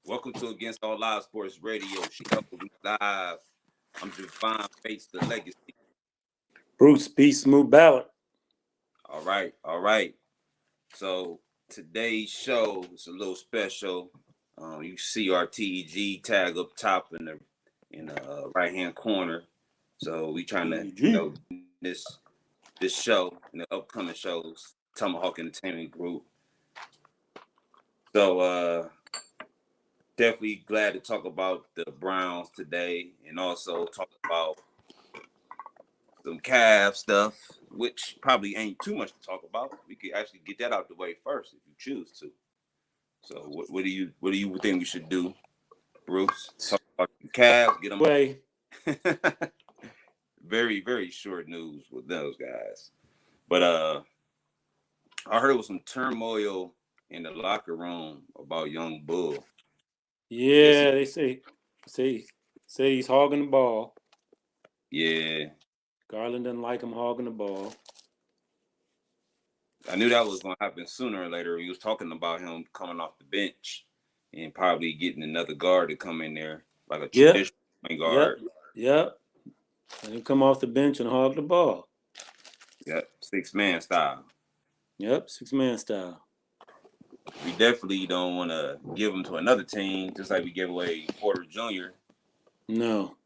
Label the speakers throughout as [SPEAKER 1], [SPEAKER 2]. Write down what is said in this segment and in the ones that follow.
[SPEAKER 1] Welcome to Against All Live Sports Radio Show. We live. I'm Divine Face the Legacy.
[SPEAKER 2] Bruce B. Smooth Ballard.
[SPEAKER 1] All right. So today's show is a little special. You see our TEG tag up top in the right hand corner. So we trying to this show and the upcoming shows, Tomahawk Entertainment Group. So definitely glad to talk about the Browns today and also talk about some Cavs stuff, which probably ain't too much to talk about. We could actually get that out the way first if you choose to. So what do you think we should do, Bruce? Talk about the Cavs, get them
[SPEAKER 2] away.
[SPEAKER 1] Very, very short news with those guys. But I heard it was some turmoil in the locker room about young Bull.
[SPEAKER 2] Yeah, they say he's hogging the ball.
[SPEAKER 1] Yeah.
[SPEAKER 2] Garland doesn't like him hogging the ball.
[SPEAKER 1] I knew that was going to happen sooner or later. He was talking about him coming off the bench and probably getting another guard to come in there, like a traditional guard.
[SPEAKER 2] Yep. Let him come off the bench and hog the ball.
[SPEAKER 1] Yep, 6-man style.
[SPEAKER 2] Yep, 6-man style.
[SPEAKER 1] We definitely don't want to give him to another team, just like we gave away Porter Jr.
[SPEAKER 2] No.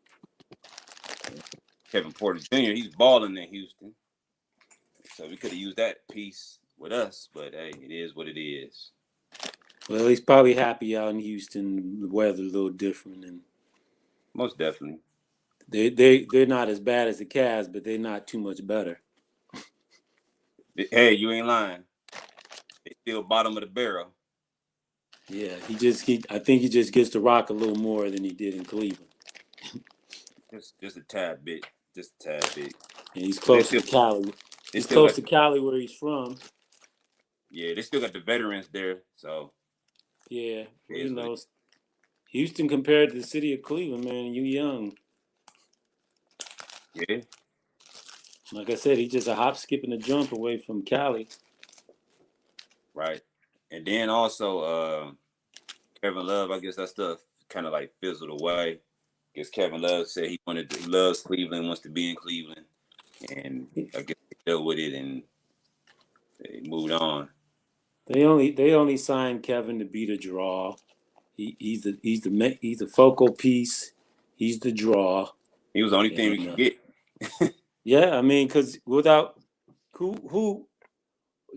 [SPEAKER 1] Kevin Porter Jr., he's balling in Houston. So we could have used that piece with us, but hey, it is what it is.
[SPEAKER 2] Well, he's probably happy out in Houston. The weather's a little different, and
[SPEAKER 1] most definitely.
[SPEAKER 2] They're not as bad as the Cavs, but they're not too much better.
[SPEAKER 1] Hey, you ain't lying. They still bottom of the barrel.
[SPEAKER 2] Yeah, I think he just gets to rock a little more than he did in Cleveland.
[SPEAKER 1] Just a tad bit.
[SPEAKER 2] And he's close to Cali. He's close to Cali, where he's from.
[SPEAKER 1] Yeah, they still got the veterans there, so.
[SPEAKER 2] Yeah, Houston compared to the city of Cleveland, man, you young.
[SPEAKER 1] Yeah.
[SPEAKER 2] Like I said, he's just a hop, skip, and a jump away from Cali.
[SPEAKER 1] Right. And then also Kevin Love, I guess that stuff kind of like fizzled away. I guess Kevin Love said he loves Cleveland, wants to be in Cleveland. And I guess they dealt with it and they moved on.
[SPEAKER 2] They only signed Kevin to be the draw. He's the focal piece. He's the draw.
[SPEAKER 1] He was the only thing we could get.
[SPEAKER 2] Yeah, I mean, because without who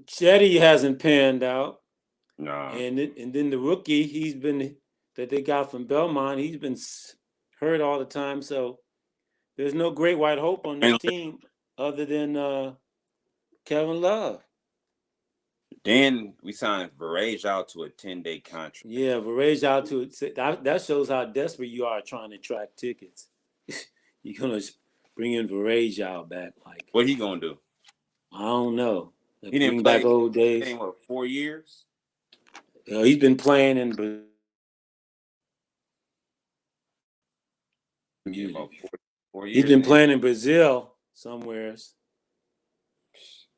[SPEAKER 2] Chetty hasn't panned out.
[SPEAKER 1] No.
[SPEAKER 2] And then the rookie that they got from Belmont, he's been hurt all the time. So there's no great white hope on this team other than Kevin Love.
[SPEAKER 1] Then we signed Varejao out to a 10-day contract.
[SPEAKER 2] Yeah, Varejao out to it. That shows how desperate you are trying to track tickets. You're gonna bring in Varejao back, like
[SPEAKER 1] what he gonna do?
[SPEAKER 2] I don't know.
[SPEAKER 1] He didn't play
[SPEAKER 2] back old days.
[SPEAKER 1] 4 years?
[SPEAKER 2] He's been playing in Brazil.
[SPEAKER 1] About 4 years.
[SPEAKER 2] He's been playing in Brazil somewheres.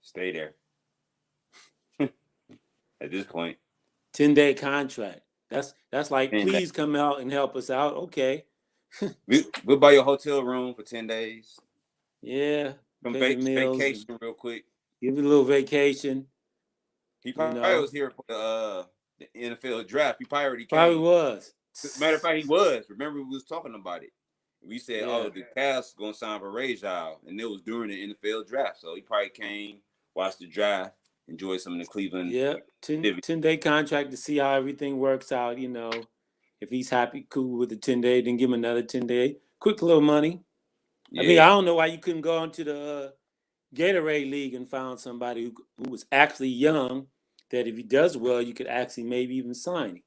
[SPEAKER 1] Stay there. At this point.
[SPEAKER 2] 10-day contract. That's like, please come out and help us out. Okay.
[SPEAKER 1] We'll buy your hotel room for 10 days.
[SPEAKER 2] Yeah.
[SPEAKER 1] Some vacation real quick.
[SPEAKER 2] Give you a little vacation.
[SPEAKER 1] He probably was here for the NFL draft. He probably already came.
[SPEAKER 2] Probably was.
[SPEAKER 1] Matter of fact, he was. Remember, we was talking about it. We said, the Cavs going to sign for Varejao, and it was during the NFL draft. So he probably came, watched the draft, enjoyed some of the Cleveland.
[SPEAKER 2] Yeah, 10-day contract to see how everything works out, you know. If he's happy, cool with the 10-day, then give him another 10-day. Quick little money. Yeah. I mean, I don't know why you couldn't go into the Gatorade League and found somebody who was actually young, that if he does well, you could actually maybe even sign him.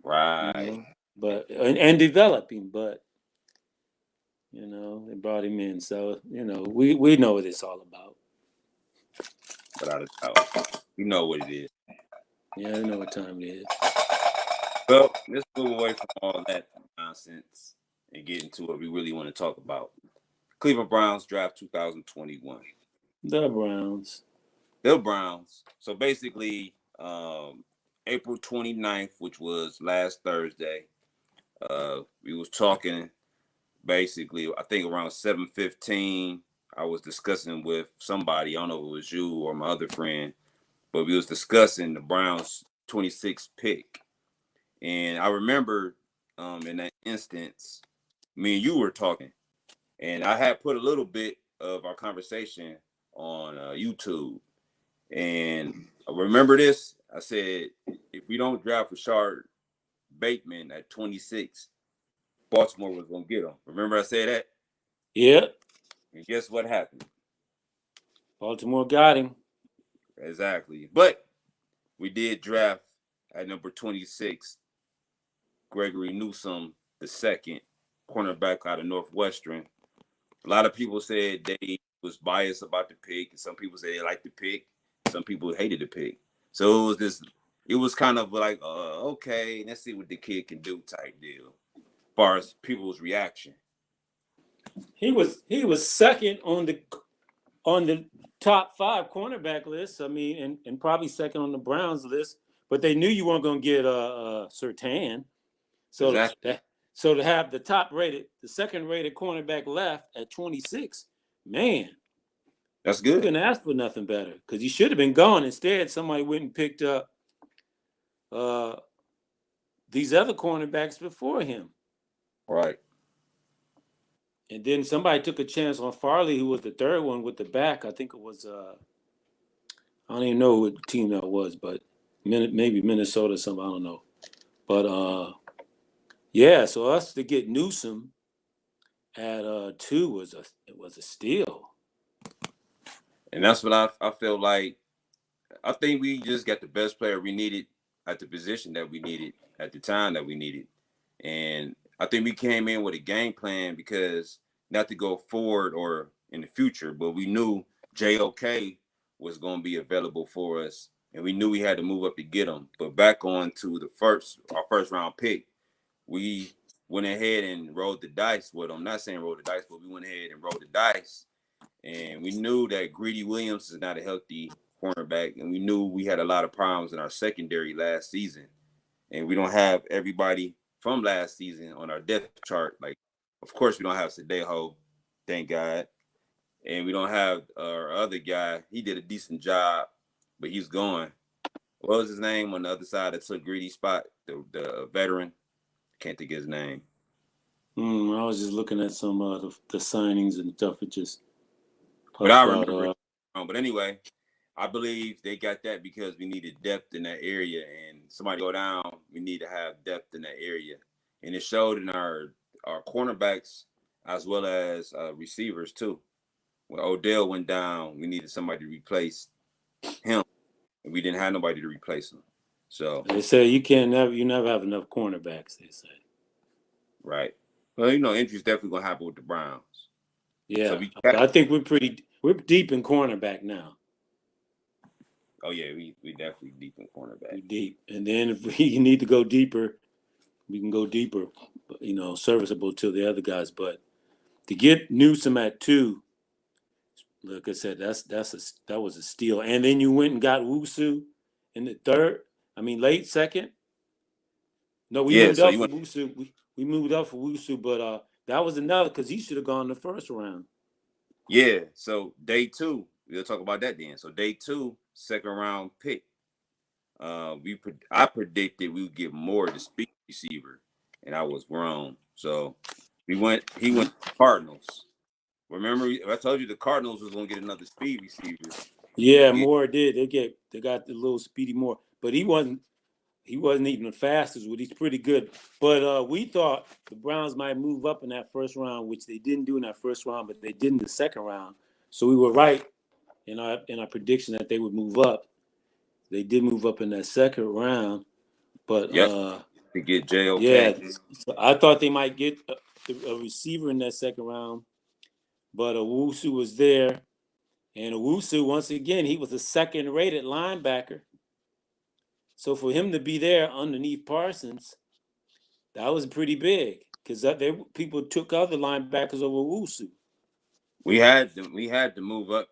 [SPEAKER 1] Right.
[SPEAKER 2] You know? But and develop him, but you know, they brought him in. So, you know, we know what it's all about.
[SPEAKER 1] Without a doubt. You know what it is.
[SPEAKER 2] Yeah, I know what time it is.
[SPEAKER 1] Well, let's move away from all that nonsense and get into what we really want to talk about. Cleveland Browns draft 2021.
[SPEAKER 2] The Browns.
[SPEAKER 1] The Browns. So basically, April 29th, which was last Thursday. We was talking basically, I think around 7:15. I was discussing with somebody, I don't know if it was you or my other friend, but we was discussing the Browns 26th pick. And I remember in that instance, me and you were talking, and I had put a little bit of our conversation on YouTube. And I remember this. I said, if we don't draft Rashard Bateman at 26, Baltimore was going to get him. Remember I said that?
[SPEAKER 2] Yeah.
[SPEAKER 1] And guess what happened?
[SPEAKER 2] Baltimore got him.
[SPEAKER 1] Exactly. But we did draft at number 26, Gregory Newsome, the second cornerback out of Northwestern. A lot of people said they was biased about the pick. Some people said they liked the pick. Some people hated the pick. So it was kind of like, okay, let's see what the kid can do type deal, as far as people's reaction.
[SPEAKER 2] He was second on the top 5 cornerback list. I mean, and probably second on the Browns list. But they knew you weren't going to get Surtain. So
[SPEAKER 1] Exactly.
[SPEAKER 2] so to have the second rated cornerback left at 26, man,
[SPEAKER 1] that's good.
[SPEAKER 2] Couldn't ask for nothing better, because he should have been gone. Instead, somebody went and picked up these other cornerbacks before him.
[SPEAKER 1] Right.
[SPEAKER 2] And then somebody took a chance on Farley, who was the third one with the back. I think it was I don't even know what team that was, but maybe Minnesota or something. I don't know. But yeah, so us to get Newsome at 2 was a steal.
[SPEAKER 1] And that's what I feel like. I think we just got the best player we needed at the position that we needed at the time that we needed. And I think we came in with a game plan, because not to go forward or in the future, but we knew JOK was going to be available for us, and we knew we had to move up to get him. But back on to our first round pick, we went ahead and rolled the dice with him. Not saying roll the dice, but we went ahead and rolled the dice. And we knew that Greedy Williams is not a healthy cornerback, and we knew we had a lot of problems in our secondary last season. And we don't have everybody from last season on our depth chart. Like, of course, we don't have Sadejo, thank God. And we don't have our other guy. He did a decent job, but he's gone. What was his name on the other side that took Greedy's spot? The veteran. Can't think of his name.
[SPEAKER 2] I was just looking at some of the signings and stuff. It just
[SPEAKER 1] but I remember. But anyway, I believe they got that because we needed depth in that area, and somebody go down, we need to have depth in that area. And it showed in our cornerbacks as well as receivers too. When Odell went down, we needed somebody to replace him, and we didn't have nobody to replace him. So
[SPEAKER 2] they say you never have enough cornerbacks, they say.
[SPEAKER 1] Right. Well, injuries definitely gonna happen with the Browns.
[SPEAKER 2] Yeah, so I think we're deep in cornerback now.
[SPEAKER 1] Oh yeah, we definitely deep in cornerback.
[SPEAKER 2] We're deep, and then if we need to go deeper, we can go deeper. Serviceable to the other guys, but to get Newsome at 2, like I said, that was a steal. And then you went and got Wusu in the third. I mean, late second. No, we moved up for Wusu. We moved up for Wusu, but that was another, because he should have gone the first round.
[SPEAKER 1] Yeah. So day 2, we'll talk about that then. So day 2, second round pick. I predicted we would get more to speed receiver, and I was wrong. So he went to Cardinals. Remember, I told you the Cardinals was gonna get another speed receiver.
[SPEAKER 2] Yeah, Moore did. They got the little Speedy Moore, but he wasn't even the fastest. He's pretty good. But we thought the Browns might move up in that first round, which they didn't do in that first round, but they did in the second round. So we were right in our prediction that they would move up. They did move up in that second round, but
[SPEAKER 1] to get JOK.
[SPEAKER 2] Yeah, so I thought they might get a receiver in that second round, but Owusu was there, and Owusu, once again, he was a second-rated linebacker. So for him to be there underneath Parsons, that was pretty big, because people took other linebackers over Owusu.
[SPEAKER 1] We had to move up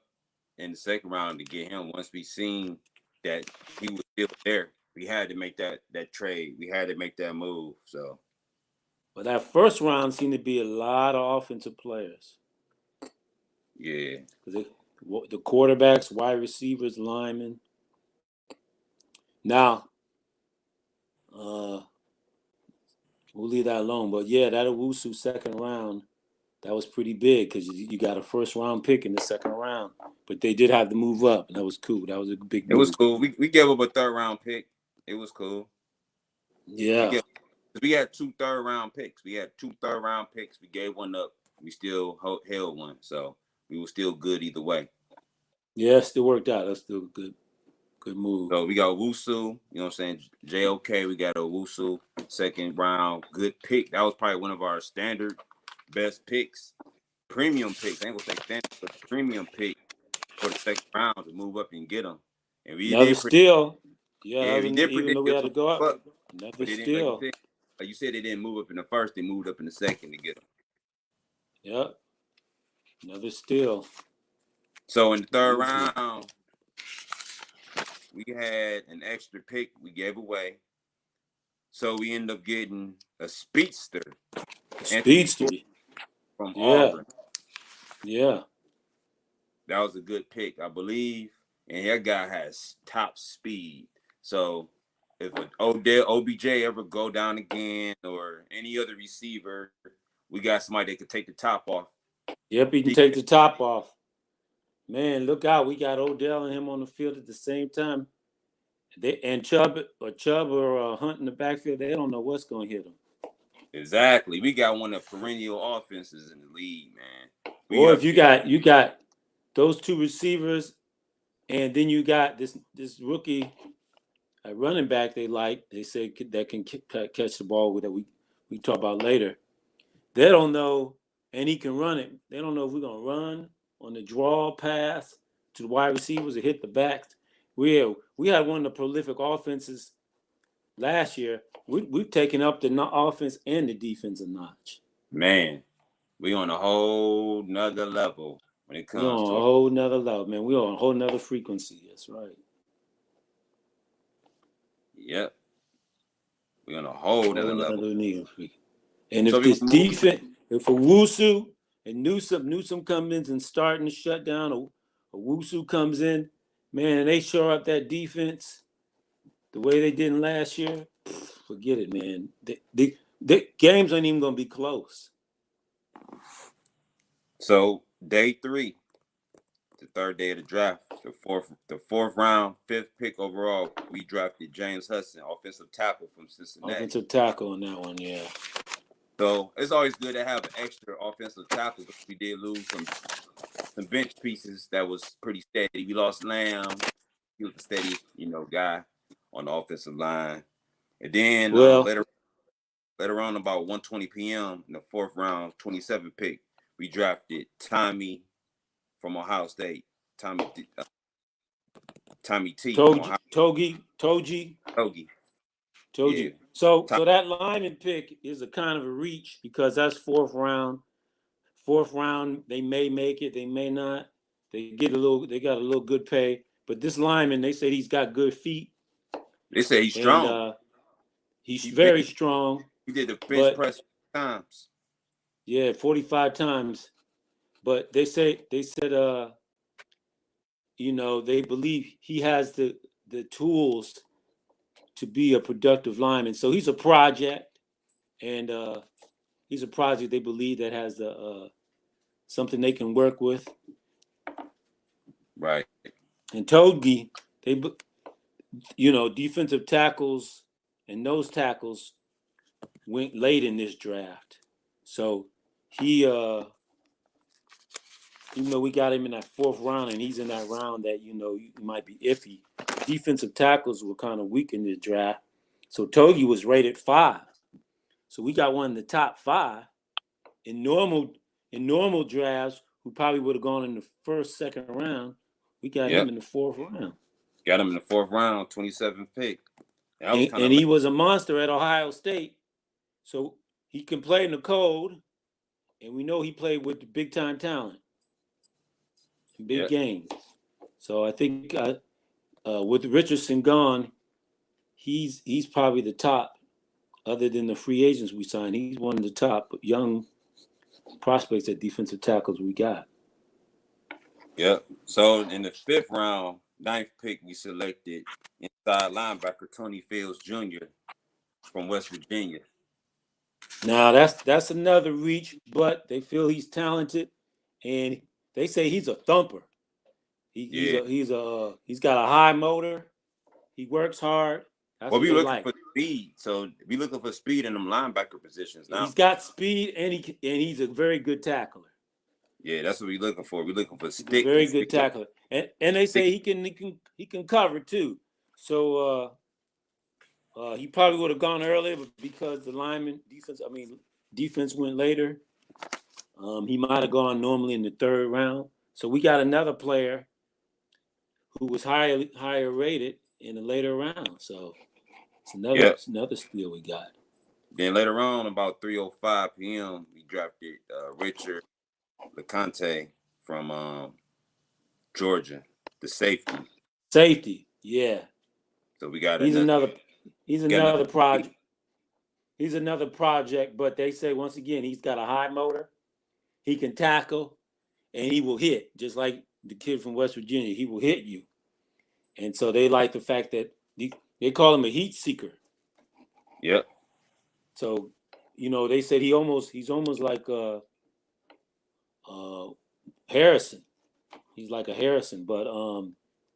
[SPEAKER 1] in the second round to get him once we seen that he was still there. We had to make that trade. We had to make that move. So,
[SPEAKER 2] but that first round seemed to be a lot of offensive players.
[SPEAKER 1] yeah.
[SPEAKER 2] The quarterbacks, wide receivers, linemen. Now, we'll leave that alone. But yeah, that Owusu second round, that was pretty big because you got a first round pick in the second round. But they did have to move up, and that was cool. That was a big move.
[SPEAKER 1] It was cool. We gave up a third round pick. It was cool.
[SPEAKER 2] Yeah.
[SPEAKER 1] We had 2 third round picks. We had 2 third round picks. We gave one up. We still held one. So we were still good either way.
[SPEAKER 2] Yeah, it still worked out. That's still a good move.
[SPEAKER 1] So we got Owusu, you know what I'm saying? JOK, we got Owusu, second round, good pick. That was probably one of our standard best picks, premium picks. I ain't gonna say standard, but premium pick for the second round to move up and get them. And we
[SPEAKER 2] Another
[SPEAKER 1] did
[SPEAKER 2] steal. Yeah,
[SPEAKER 1] we did
[SPEAKER 2] even though we had to go up. Another
[SPEAKER 1] but
[SPEAKER 2] steal.
[SPEAKER 1] like you said, they didn't move up in the first, they moved up in the second to get them.
[SPEAKER 2] Yep. Another steal.
[SPEAKER 1] So in the third round, we had an extra pick we gave away. So we ended up getting a speedster. From Auburn.
[SPEAKER 2] Yeah.
[SPEAKER 1] That was a good pick, I believe. And that guy has top speed. So if OBJ ever go down again or any other receiver, we got somebody that could take the top off.
[SPEAKER 2] Yep, he can take the top off. Man, look out. We got Odell and him on the field at the same time. Chubb or Hunt in the backfield, they don't know what's going to hit them.
[SPEAKER 1] Exactly. We got one of the perennial offenses in the league, man.
[SPEAKER 2] Or if you got those 2 receivers, and then you got this rookie running back they say that can catch the ball that we talk about later. They don't know, and he can run it. They don't know if we're going to run on the draw pass to the wide receivers or hit the backs. We had one of the prolific offenses last year. We've taken up the offense and the defense a notch.
[SPEAKER 1] Man, we on a whole nother level when it comes to
[SPEAKER 2] a whole nother level, man. We're on a whole nother frequency. That's right.
[SPEAKER 1] Yep. We're on a whole nother level.
[SPEAKER 2] And if this defense, if Owusu and Newsome comes in and starting to shut down, or Owusu comes in, man, and they shore up that defense the way they did last year, forget it, man. The games ain't even going to be close.
[SPEAKER 1] So day 3, the third day of the draft, the fourth round, 5th pick overall, we drafted James Hudson, offensive tackle from Cincinnati.
[SPEAKER 2] Offensive tackle on that one, yeah.
[SPEAKER 1] So it's always good to have an extra offensive tackle. We did lose some bench pieces that was pretty steady. We lost Lamb. He was a steady, guy on the offensive line. And then later on, about 1:20 p.m. in the 4th round, 27th pick, we drafted Tommy from Ohio State. Tommy T.
[SPEAKER 2] Togi. Yeah. So that lineman pick is a kind of a reach because that's 4th round. 4th round, they may make it, they may not. They got a little good pay. But this lineman, they said he's got good feet.
[SPEAKER 1] They say he's strong.
[SPEAKER 2] He's very strong.
[SPEAKER 1] He did the bench press times.
[SPEAKER 2] Yeah, 45 times. But they said, they believe he has the tools to be a productive lineman. So he's a project, and he's a project they believe that has something they can work with.
[SPEAKER 1] Right.
[SPEAKER 2] And Togi, defensive tackles and nose tackles went late in this draft. So he, even though we got him in that 4th round and he's in that round that, might be iffy, defensive tackles were kind of weak in this draft. So Togi was rated 5. So we got one in the top 5. In normal drafts, who probably would have gone in the 1st, 2nd round, we got him in the 4th round.
[SPEAKER 1] Got him in the 4th round, 27th pick.
[SPEAKER 2] And he was a monster at Ohio State. So he can play in the cold, and we know he played with the big-time talent in big games. So I think with Richardson gone, he's probably the top. Other than the free agents we signed, he's one of the top young prospects at defensive tackles we got.
[SPEAKER 1] Yep. So in the 5th round, 9th pick, we selected inside linebacker Tony Fields Jr. from West Virginia.
[SPEAKER 2] Now that's another reach, but they feel he's talented, and they say he's a thumper. He's got a high motor. He works hard. That's
[SPEAKER 1] well,
[SPEAKER 2] what
[SPEAKER 1] we
[SPEAKER 2] they
[SPEAKER 1] looking
[SPEAKER 2] like.
[SPEAKER 1] for speed. So we looking for speed in them linebacker positions now.
[SPEAKER 2] He's got speed, and he's a very good tackler.
[SPEAKER 1] Yeah, that's what we looking for. We're looking for
[SPEAKER 2] stick. Very good tackler, and they say he can cover too. So he probably would have gone earlier, but because the defense went later, he might have gone normally in the 3rd round. So we got another player who was higher rated in the later round. So it's another steal we got.
[SPEAKER 1] Then later on, about 3:05 p.m., we drafted Richard Lacante from Georgia, the safety.
[SPEAKER 2] Safety, yeah.
[SPEAKER 1] So we got
[SPEAKER 2] he's another project. He's another project, but they say once again he's got a high motor. He can tackle, and he will hit just like the kid from West Virginia. He will hit you, and so they like the fact that they call him a heat seeker.
[SPEAKER 1] Yep.
[SPEAKER 2] So, they said he's almost like Harrison. He's like a Harrison, but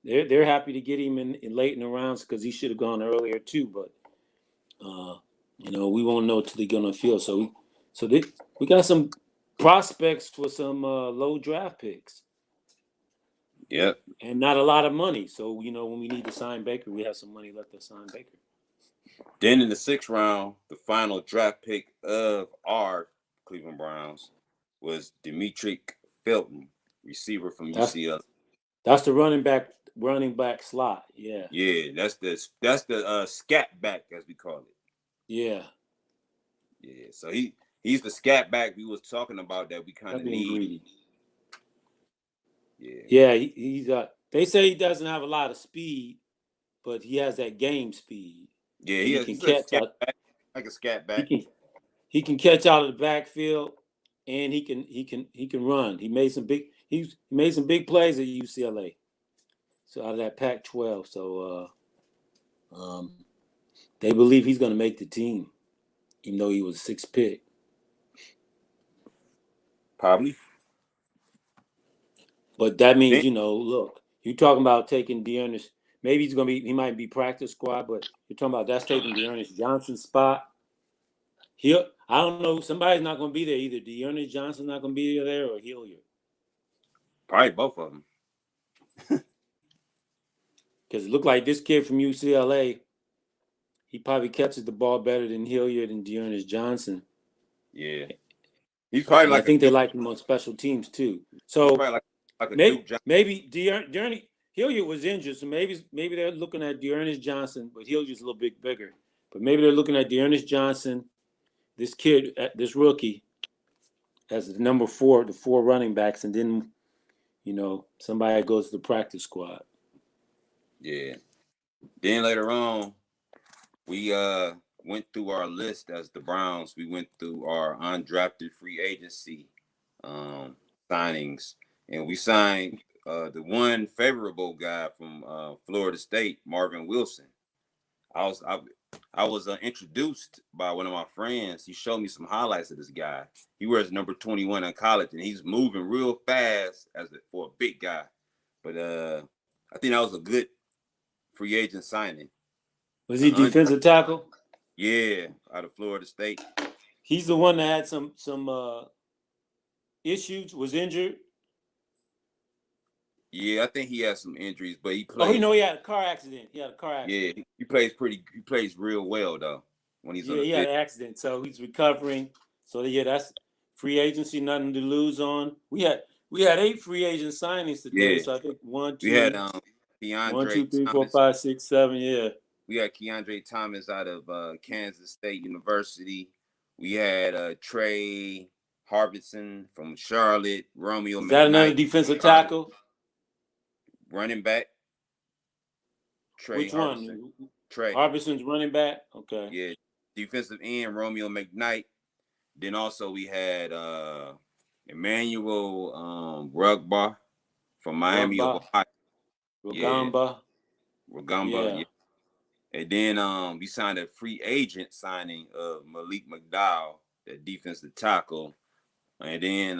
[SPEAKER 2] they're happy to get him in late in the rounds because he should have gone earlier too. But we won't know till they get on the field. So we got some prospects for some low draft picks.
[SPEAKER 1] Yep.
[SPEAKER 2] And not a lot of money. So when we need to sign Baker, we have some money left to sign Baker.
[SPEAKER 1] Then in the 6th round, the final draft pick of our Cleveland Browns was Demetric Felton, receiver from UCLA.
[SPEAKER 2] That's the running back slot. Yeah.
[SPEAKER 1] Yeah, that's the scat back as we call it.
[SPEAKER 2] Yeah.
[SPEAKER 1] Yeah. So he's the scat back we was talking about that we kind of need. Yeah.
[SPEAKER 2] Yeah. He's they say he doesn't have a lot of speed, but he has that game speed.
[SPEAKER 1] Yeah, he can catch out like a scat back.
[SPEAKER 2] He can catch out of the backfield, and he can run. He made some big plays at UCLA. So out of that Pac-12, so they believe he's going to make the team, even though he was 6th pick.
[SPEAKER 1] Probably.
[SPEAKER 2] But that means look, you're talking about taking Dearness. Maybe he might be practice squad, but you're talking about that's taking Dearness Johnson's spot. I don't know. Somebody's not going to be there either. Dearness Johnson's not going to be there or Hilliard.
[SPEAKER 1] Probably both of them.
[SPEAKER 2] Because it looked like this kid from UCLA, he probably catches the ball better than Hilliard and Dearness Johnson.
[SPEAKER 1] Yeah. He's probably
[SPEAKER 2] I think they like him on special teams too. So maybe Dearness Hilliard was injured, so maybe they're looking at Dearness Johnson, but Hilliard's a little bit bigger. But maybe they're looking at Dearness Johnson, this kid, this rookie, as the number 4, the 4 running backs, and then, somebody goes to the practice squad.
[SPEAKER 1] Yeah. Then later on, we went through our list as the Browns. We went through our undrafted free agency signings, and we signed the one favorable guy from Florida State, Marvin Wilson. I was introduced by one of my friends. He showed me some highlights of this guy. He wears number 21 in college, and he's moving real fast for a big guy. But I think that was a good free agent signing.
[SPEAKER 2] Was he defensive tackle?
[SPEAKER 1] Yeah, out of Florida State.
[SPEAKER 2] He's the one that had some issues, was injured.
[SPEAKER 1] Yeah, I think he had some injuries, but he played.
[SPEAKER 2] Oh, he had a car accident.
[SPEAKER 1] Yeah, he plays real well though when he's on the
[SPEAKER 2] he had an accident, so he's recovering. So that's free agency, nothing to lose on. We had 8 free agent signings today. Yeah. So I think 1, 2.
[SPEAKER 1] We had Keandre
[SPEAKER 2] 1, 2, 3, 4, 5, 6, 7. Yeah.
[SPEAKER 1] We had Keandre Thomas out of Kansas State University. We had Trey Harbison from Charlotte. Romeo.
[SPEAKER 2] Is that another defensive tackle?
[SPEAKER 1] Running back. Trey
[SPEAKER 2] Which
[SPEAKER 1] Harbison.
[SPEAKER 2] one?
[SPEAKER 1] Trey.
[SPEAKER 2] Harbison's running back? Okay.
[SPEAKER 1] Yeah. Defensive end, Romeo McKnight. Then also we had Emmanuel Rugba from Miami of Ohio.
[SPEAKER 2] Rugamba.
[SPEAKER 1] Rugamba, yeah. And then we signed a free agent signing of Malik Mcdowell, the defensive tackle. And then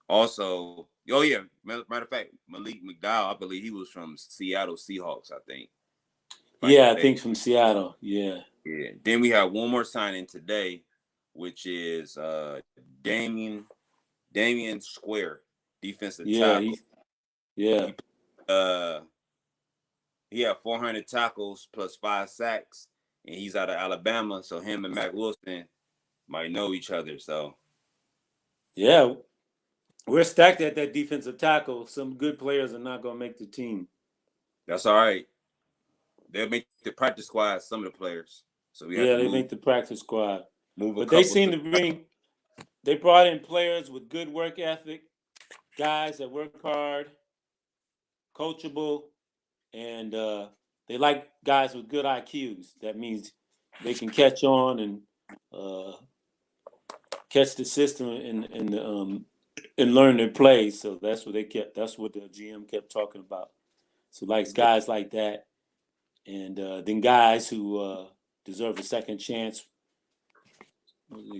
[SPEAKER 1] also, matter of fact, Malik McDowell, I believe he was from Seattle Seahawks, I think.
[SPEAKER 2] I think from Seattle. Yeah.
[SPEAKER 1] Yeah. Then we have one more signing today, which is Damian Square, defensive tackle. He had 400 tackles plus 5 sacks, and he's out of Alabama. So him and Marvin Wilson might know each other. So
[SPEAKER 2] yeah, we're stacked at that defensive tackle. Some good players are not going to make the team.
[SPEAKER 1] That's all right. They'll make the practice squad, some of the players. So
[SPEAKER 2] they make the practice squad. But they seem to they brought in players with good work ethic, guys that work hard, coachable, and they like guys with good IQs. That means they can catch on and catch the system and learn their plays. So that's what that's what the GM kept talking about. So likes guys like that, and then guys who deserve a second chance.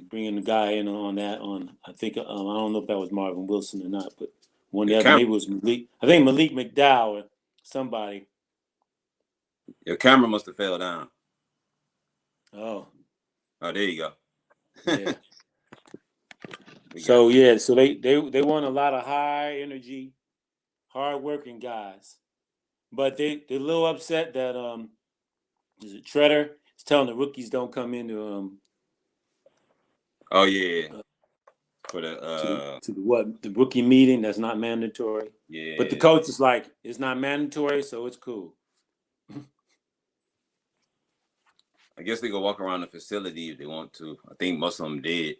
[SPEAKER 2] Bringing the guy in on that. I think I don't know if that was Marvin Wilson or not, but maybe it was Malik. I think Malik McDowell or somebody.
[SPEAKER 1] Your camera must have fell down.
[SPEAKER 2] Oh,
[SPEAKER 1] there you go.
[SPEAKER 2] Yeah. So they want a lot of high energy, hard working guys, but they're a little upset that is it Treader is telling the rookies don't come into
[SPEAKER 1] for the
[SPEAKER 2] to the rookie meeting. That's not mandatory.
[SPEAKER 1] Yeah,
[SPEAKER 2] but the coach is like, it's not mandatory, so it's cool.
[SPEAKER 1] I guess they go walk around the facility if they want to. I think most of them did.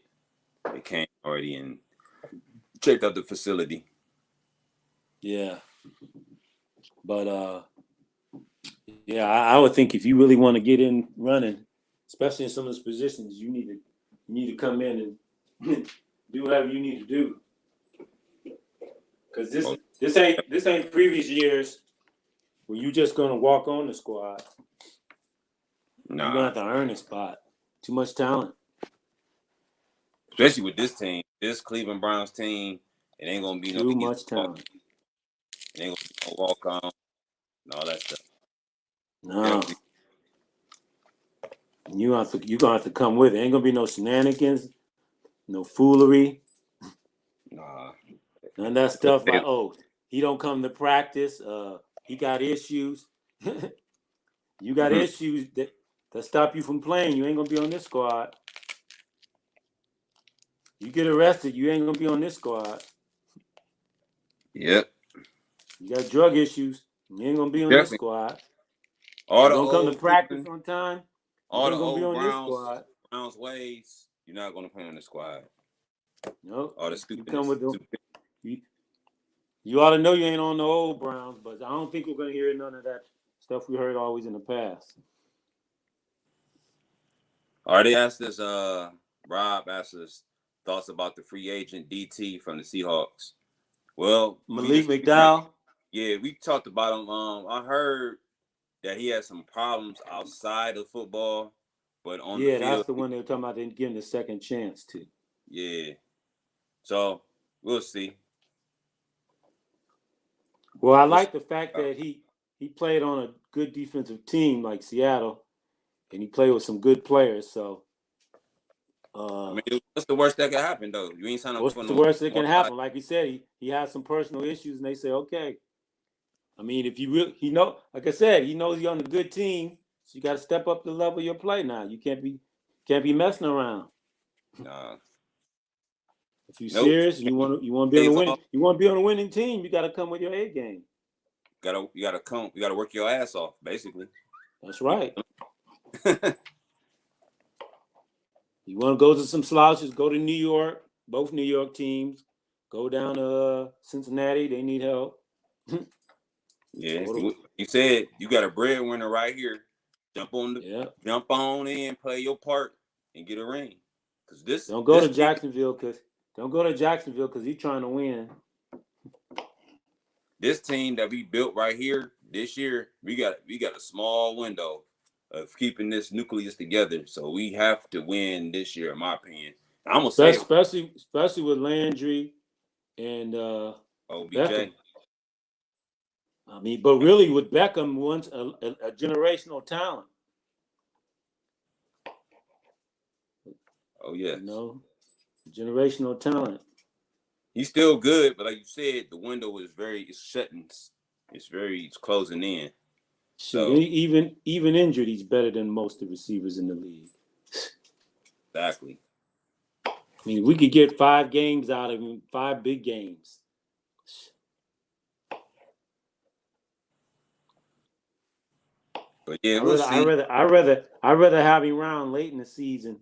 [SPEAKER 1] They came already and checked out the facility.
[SPEAKER 2] Yeah. But I would think if you really want to get in running, especially in some of those positions, you need to come in and do whatever you need to do. Because this ain't previous years where you just gonna walk on the squad.
[SPEAKER 1] Nah.
[SPEAKER 2] You're gonna have to earn a spot. Too much talent.
[SPEAKER 1] Especially with this team, this Cleveland Browns team, it ain't gonna be
[SPEAKER 2] too much talent.
[SPEAKER 1] It ain't gonna be no walk on and all that stuff.
[SPEAKER 2] No. You're gonna have to come with it. Ain't gonna be no shenanigans, no foolery.
[SPEAKER 1] Nah.
[SPEAKER 2] None of that stuff like, oh, he don't come to practice. He got issues. You got issues that stop you from playing. You ain't gonna be on this squad. You get arrested, you ain't gonna be on this squad.
[SPEAKER 1] Yep.
[SPEAKER 2] You got drug issues, you ain't gonna be on this squad. You don't come to practice on time.
[SPEAKER 1] All the old Browns ways, you're not gonna play on the squad.
[SPEAKER 2] Nope.
[SPEAKER 1] All the stupid.
[SPEAKER 2] You come with them. You ought to know you ain't on the old Browns, but I don't think we're gonna hear none of that stuff we heard always in the past.
[SPEAKER 1] All right, they asked us, Rob asked us thoughts about the free agent DT from the Seahawks. Well,
[SPEAKER 2] Malik McDowell.
[SPEAKER 1] Yeah, we talked about him. I heard that he had some problems outside of football, but on the field,
[SPEAKER 2] that's the one they were talking about. They giving a second chance to.
[SPEAKER 1] Yeah, so we'll see.
[SPEAKER 2] Well, I like the fact that he played on a good defensive team like Seattle, and he played with some good players. So,
[SPEAKER 1] I mean, what's the worst that could happen, though? You ain't signing up.
[SPEAKER 2] What's the worst that can happen? Like he said, he has some personal issues, and they say, okay. I mean, if you really, like I said, he knows you're on a good team, so you got to step up the level of your play now. You can't be messing around.
[SPEAKER 1] Nah.
[SPEAKER 2] If you're serious, and you want to be on a winning team, you got to come with your A game.
[SPEAKER 1] You gotta work your ass off, basically.
[SPEAKER 2] That's right. You want to go to some slouches, go to New York, both New York teams. Go down to Cincinnati, they need help.
[SPEAKER 1] Yeah, you said you got a breadwinner right here. Jump on in, play your part, and get a ring. Cause
[SPEAKER 2] don't go to Jacksonville because he's trying to win.
[SPEAKER 1] This team that we built right here this year, we got a small window of keeping this nucleus together. So we have to win this year, in my opinion. I'm gonna say
[SPEAKER 2] especially with Landry and
[SPEAKER 1] OBJ.
[SPEAKER 2] Beckham. I mean, but really with Beckham, once a generational talent.
[SPEAKER 1] Oh yes.
[SPEAKER 2] Generational talent.
[SPEAKER 1] He's still good, but like you said, the window is shutting. It's closing in.
[SPEAKER 2] So even injured, he's better than most of the receivers in the league.
[SPEAKER 1] Exactly.
[SPEAKER 2] I mean, we could get 5 games out of him, 5 big games.
[SPEAKER 1] But yeah,
[SPEAKER 2] I'd rather have him around late in the season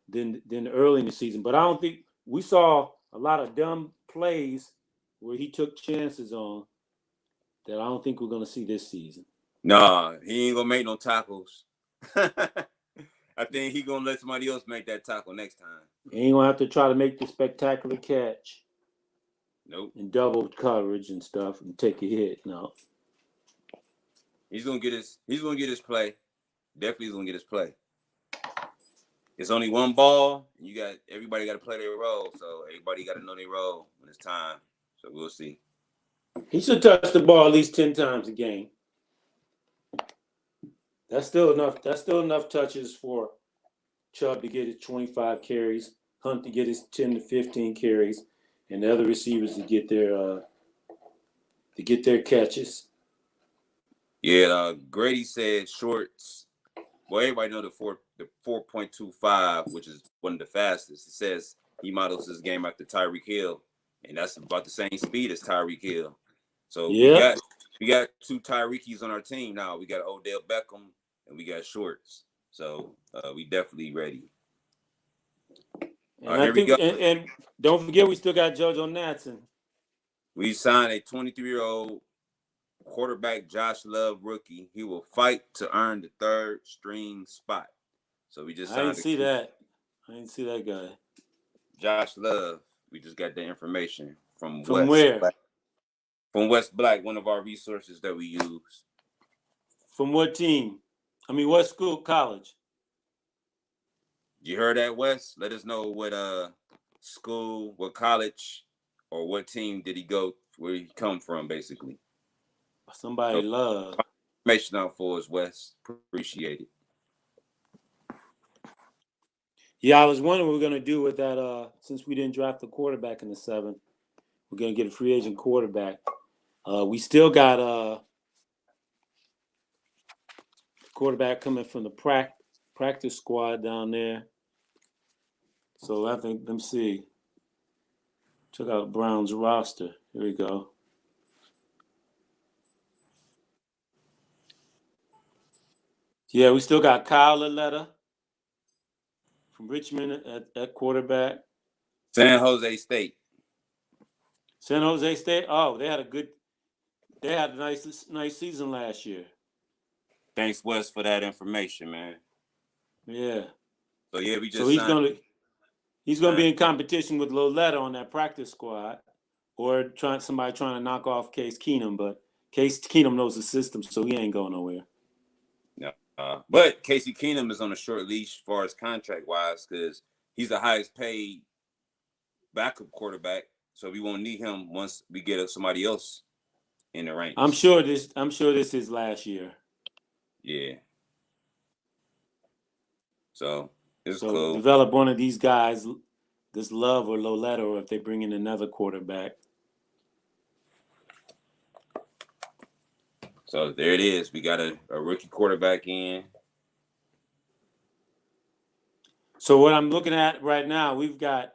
[SPEAKER 2] than early in the season. But I don't think we saw a lot of dumb plays where he took chances on that I don't think we're gonna see this season.
[SPEAKER 1] Nah, he ain't gonna make no tackles. I think he gonna let somebody else make that tackle next time.
[SPEAKER 2] He ain't gonna have to try to make the spectacular catch.
[SPEAKER 1] Nope.
[SPEAKER 2] And double coverage and stuff and take a hit. No.
[SPEAKER 1] He's gonna get his play. Definitely he's gonna get his play. It's only one ball, and everybody gotta play their role. So everybody gotta know their role when it's time. So we'll see.
[SPEAKER 2] He should touch the ball at least 10 times a game. That's still enough. That's still enough touches for Chubb to get his 25 carries, Hunt to get his 10 to 15 carries, and the other receivers to get their catches.
[SPEAKER 1] Yeah, Grady said shorts. Well, everybody know the 4.25, which is one of the fastest. It says he models his game after Tyreek Hill, and that's about the same speed as Tyreek Hill. So we got 2 Tyreekis on our team now. We got Odell Beckham and we got Shorts. So we definitely ready.
[SPEAKER 2] And I think, and don't forget, we still got JoJo Natson.
[SPEAKER 1] We signed a 23-year-old quarterback, Josh Love rookie. He will fight to earn the 3rd string spot. So we just signed.
[SPEAKER 2] I didn't see that guy.
[SPEAKER 1] Josh Love. We just got the information from
[SPEAKER 2] West. Where?
[SPEAKER 1] From West Black, one of our resources that we use.
[SPEAKER 2] From what team? I mean, what school, college?
[SPEAKER 1] You heard that, Wes? Let us know what school, what college, or what team did he go, where he come from, basically.
[SPEAKER 2] Somebody love.
[SPEAKER 1] Information out for us, Wes. Appreciate it.
[SPEAKER 2] Yeah, I was wondering what we're going to do with that since we didn't draft the quarterback in the 7th. We're going to get a free agent quarterback. We still got a quarterback coming from the practice squad down there. So I think, let me see. Check out Brown's roster. Here we go. Yeah, we still got Kyle Laletta from Richmond at quarterback.
[SPEAKER 1] San Jose State.
[SPEAKER 2] San Jose State. Oh, they had a nice season last year.
[SPEAKER 1] Thanks, Wes, for that information, man.
[SPEAKER 2] Yeah.
[SPEAKER 1] So yeah, we just.
[SPEAKER 2] So he's gonna be in competition with Laletta on that practice squad, or somebody trying to knock off Case Keenum, but Case Keenum knows the system, so he ain't going nowhere.
[SPEAKER 1] No, but Casey Keenum is on a short leash as far as contract wise because he's the highest paid backup quarterback. So we won't need him once we get somebody else in the ranks.
[SPEAKER 2] I'm sure this is last year.
[SPEAKER 1] Yeah. So it's cool.
[SPEAKER 2] Develop one of these guys, this Love or Laletta, or if they bring in another quarterback.
[SPEAKER 1] So there it is. We got a rookie quarterback in.
[SPEAKER 2] So what I'm looking at right now, we've got, as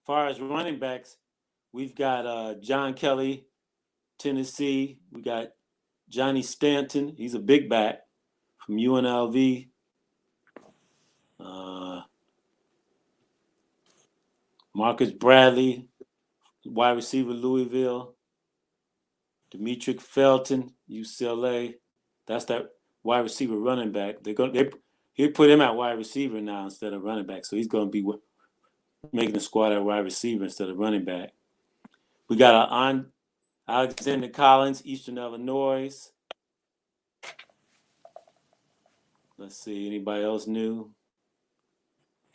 [SPEAKER 2] far as running backs, we've got John Kelly, Tennessee. We got Johnny Stanton. He's a big back from UNLV. Marcus Bradley, wide receiver, Louisville. Demetric Felton, UCLA. That's that wide receiver running back. He put him at wide receiver now instead of running back. So he's going to be making the squad at wide receiver instead of running back. We got Alexander Collins, Eastern Illinois. Let's see, anybody else new?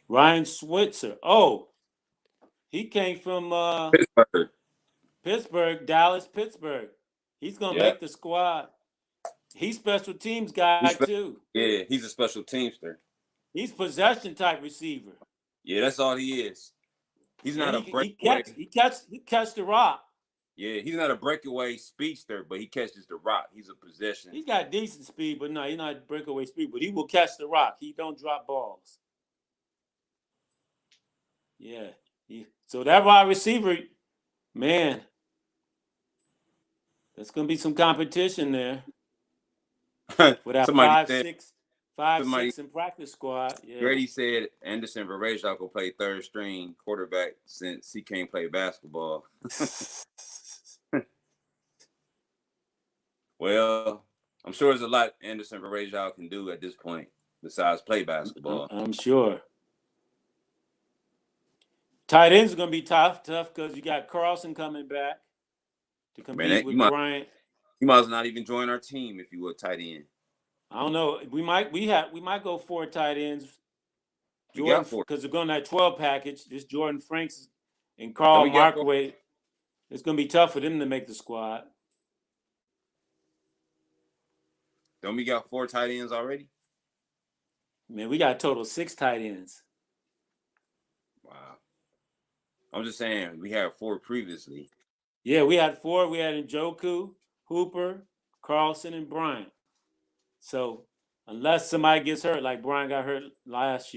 [SPEAKER 2] Ryan Switzer. Oh, he came from Pittsburgh, Dallas, Pittsburgh. He's going to make the squad. He's special teams guy, too.
[SPEAKER 1] Yeah, he's a special teamster.
[SPEAKER 2] He's possession type receiver.
[SPEAKER 1] Yeah, that's all he is. He's not a breakaway.
[SPEAKER 2] He catch the rock.
[SPEAKER 1] Yeah, he's not a breakaway speedster, but he catches the rock. He's a possession.
[SPEAKER 2] He's got decent speed, but no, he's not breakaway speed, but he will catch the rock. He don't drop balls. Yeah. So that wide receiver, man, there's going to be some competition there. With that 5'6" in practice squad. Yeah.
[SPEAKER 1] Grady said Anderson Varejao will play third string quarterback since he can't play basketball. Well, I'm sure there's a lot Anderson Varejao can do at this point besides play basketball.
[SPEAKER 2] I'm sure. Tight ends are going to be tough because you got Carlson coming back to compete with Bryant.
[SPEAKER 1] You might as well not even join our team if you were tight end.
[SPEAKER 2] I don't know. We might go 4 tight ends. Jordan, because they're going that 12 package. This Jordan Franks and Carl Markway. It's going to be tough for them to make the squad.
[SPEAKER 1] Don't we got 4 tight ends already?
[SPEAKER 2] Man, we got a total 6 tight ends.
[SPEAKER 1] Wow. I'm just saying, we had 4 previously.
[SPEAKER 2] Yeah, we had 4. We had Njoku, Hooper, Carlson, and Bryant. So unless somebody gets hurt, like Carlson got hurt last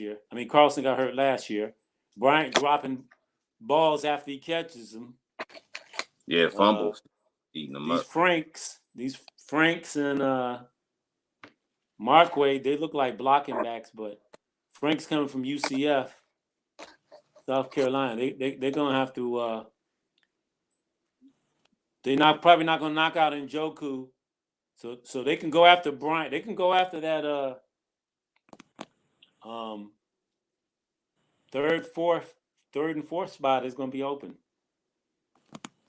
[SPEAKER 2] year, Bryant dropping balls after he catches them.
[SPEAKER 1] Yeah, fumbles. Eating them up.
[SPEAKER 2] These Franks and Markway, they look like blocking backs, but Frank's coming from UCF, South Carolina. They're gonna have to. Probably not gonna knock out Njoku, so they can go after Bryant. They can go after that third and fourth spot is gonna be open.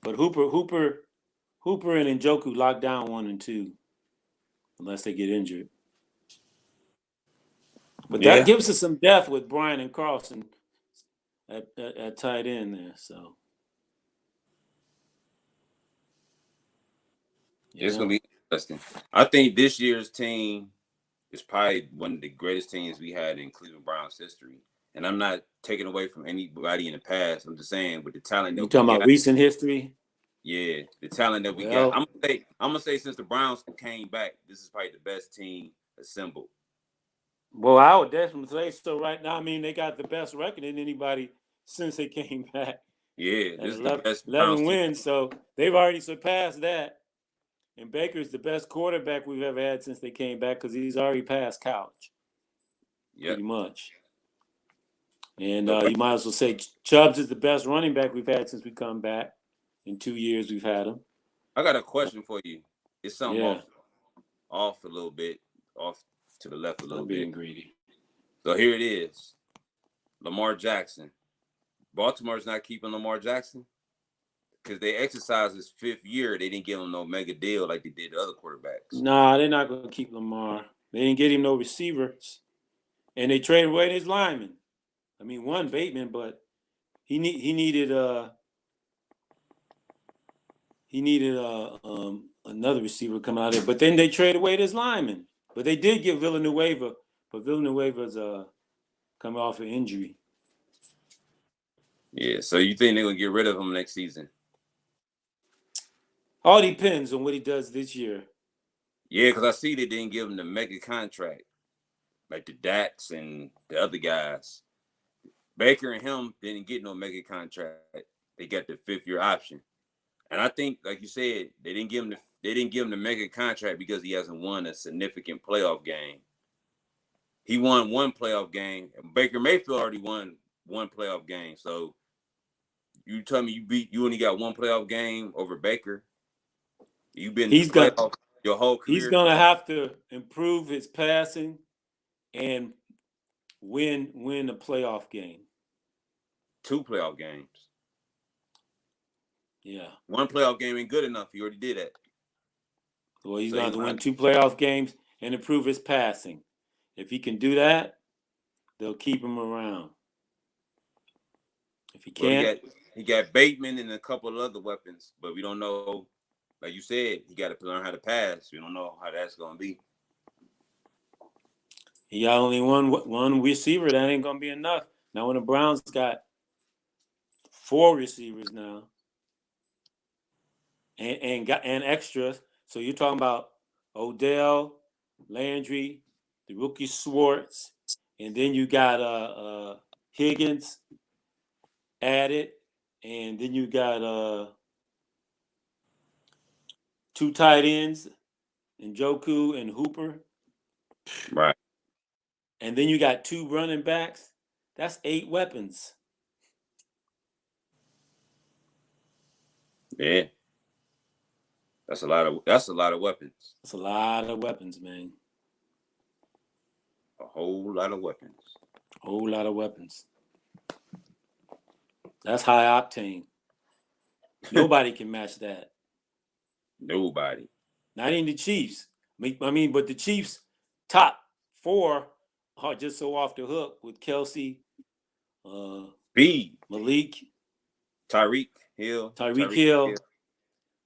[SPEAKER 2] But Hooper and Njoku lock down 1 and 2, unless they get injured. But that gives us some depth with Bryant and Carlson at tight end there. So
[SPEAKER 1] it's gonna be interesting. I think this year's team is probably one of the greatest teams we had in Cleveland Browns history. And I'm not taking away from anybody in the past. I'm just saying with the talent that
[SPEAKER 2] you talking about recent history.
[SPEAKER 1] Yeah, the talent that we got. I'm gonna say since the Browns came back, this is probably the best team assembled.
[SPEAKER 2] Well, I would definitely say so right now. I mean, they got the best record in anybody since they came back.
[SPEAKER 1] Yeah, this is the best
[SPEAKER 2] 11 wins, so they've already surpassed that. And Baker's the best quarterback we've ever had since they came back because he's already passed Couch. Yeah, pretty much. And you might as well say Chubbs is the best running back we've had since we come back. In 2 years we've had him.
[SPEAKER 1] I got a question for you. It's something off a little bit, off to the left a little bit.
[SPEAKER 2] Being greedy.
[SPEAKER 1] So here it is. Lamar Jackson. Baltimore's not keeping Lamar Jackson because they exercised his 5th year. They didn't give him no mega deal like they did the other quarterbacks.
[SPEAKER 2] Nah, they're not going to keep Lamar. They didn't get him no receivers. And they traded away his linemen. I mean, one Bateman, but he needed another receiver coming out of there. But then they traded away his lineman. But they did get Villanueva. But Villanueva's coming off an injury.
[SPEAKER 1] Yeah, so you think they're going to get rid of him next season?
[SPEAKER 2] All depends on what he does this year.
[SPEAKER 1] Yeah, because I see they didn't give him the mega contract. Like the Daks and the other guys. Baker and him didn't get no mega contract. They got the 5th year option. And I think, like you said, they didn't give him the mega contract because he hasn't won a significant playoff game. He won 1 playoff game. And Baker Mayfield already won 1 playoff game. So you tell me you only got 1 playoff game over Baker? You've been to
[SPEAKER 2] He's got
[SPEAKER 1] playoffs your whole
[SPEAKER 2] he's
[SPEAKER 1] career.
[SPEAKER 2] gonna have to improve his passing and win a playoff game.
[SPEAKER 1] 2 playoff games.
[SPEAKER 2] Yeah.
[SPEAKER 1] 1 playoff game ain't good enough. He already did that.
[SPEAKER 2] Well, he's going to win 2 playoff games and improve his passing. If he can do that, they'll keep him around. If he can't,
[SPEAKER 1] he got Bateman and a couple of other weapons, but we don't know. Like you said, he got to learn how to pass. We don't know how that's going to be.
[SPEAKER 2] He got only one receiver. That ain't going to be enough. Now, when the Browns got 4 receivers now and extras, so you're talking about Odell, Landry, the rookie Swartz, and then you got Higgins added, and then you got 2 tight ends, Njoku and Hooper.
[SPEAKER 1] Right.
[SPEAKER 2] And then you got 2 running backs. That's 8 weapons.
[SPEAKER 1] Yeah. That's a lot of weapons.
[SPEAKER 2] That's a lot of weapons, man.
[SPEAKER 1] A whole lot of weapons.
[SPEAKER 2] A whole lot of weapons. That's high octane. Nobody can match that.
[SPEAKER 1] Nobody.
[SPEAKER 2] Not even the Chiefs. I mean, but the Chiefs' top 4 are just so off the hook with Kelsey,
[SPEAKER 1] B.
[SPEAKER 2] Malik,
[SPEAKER 1] Tyreek Hill,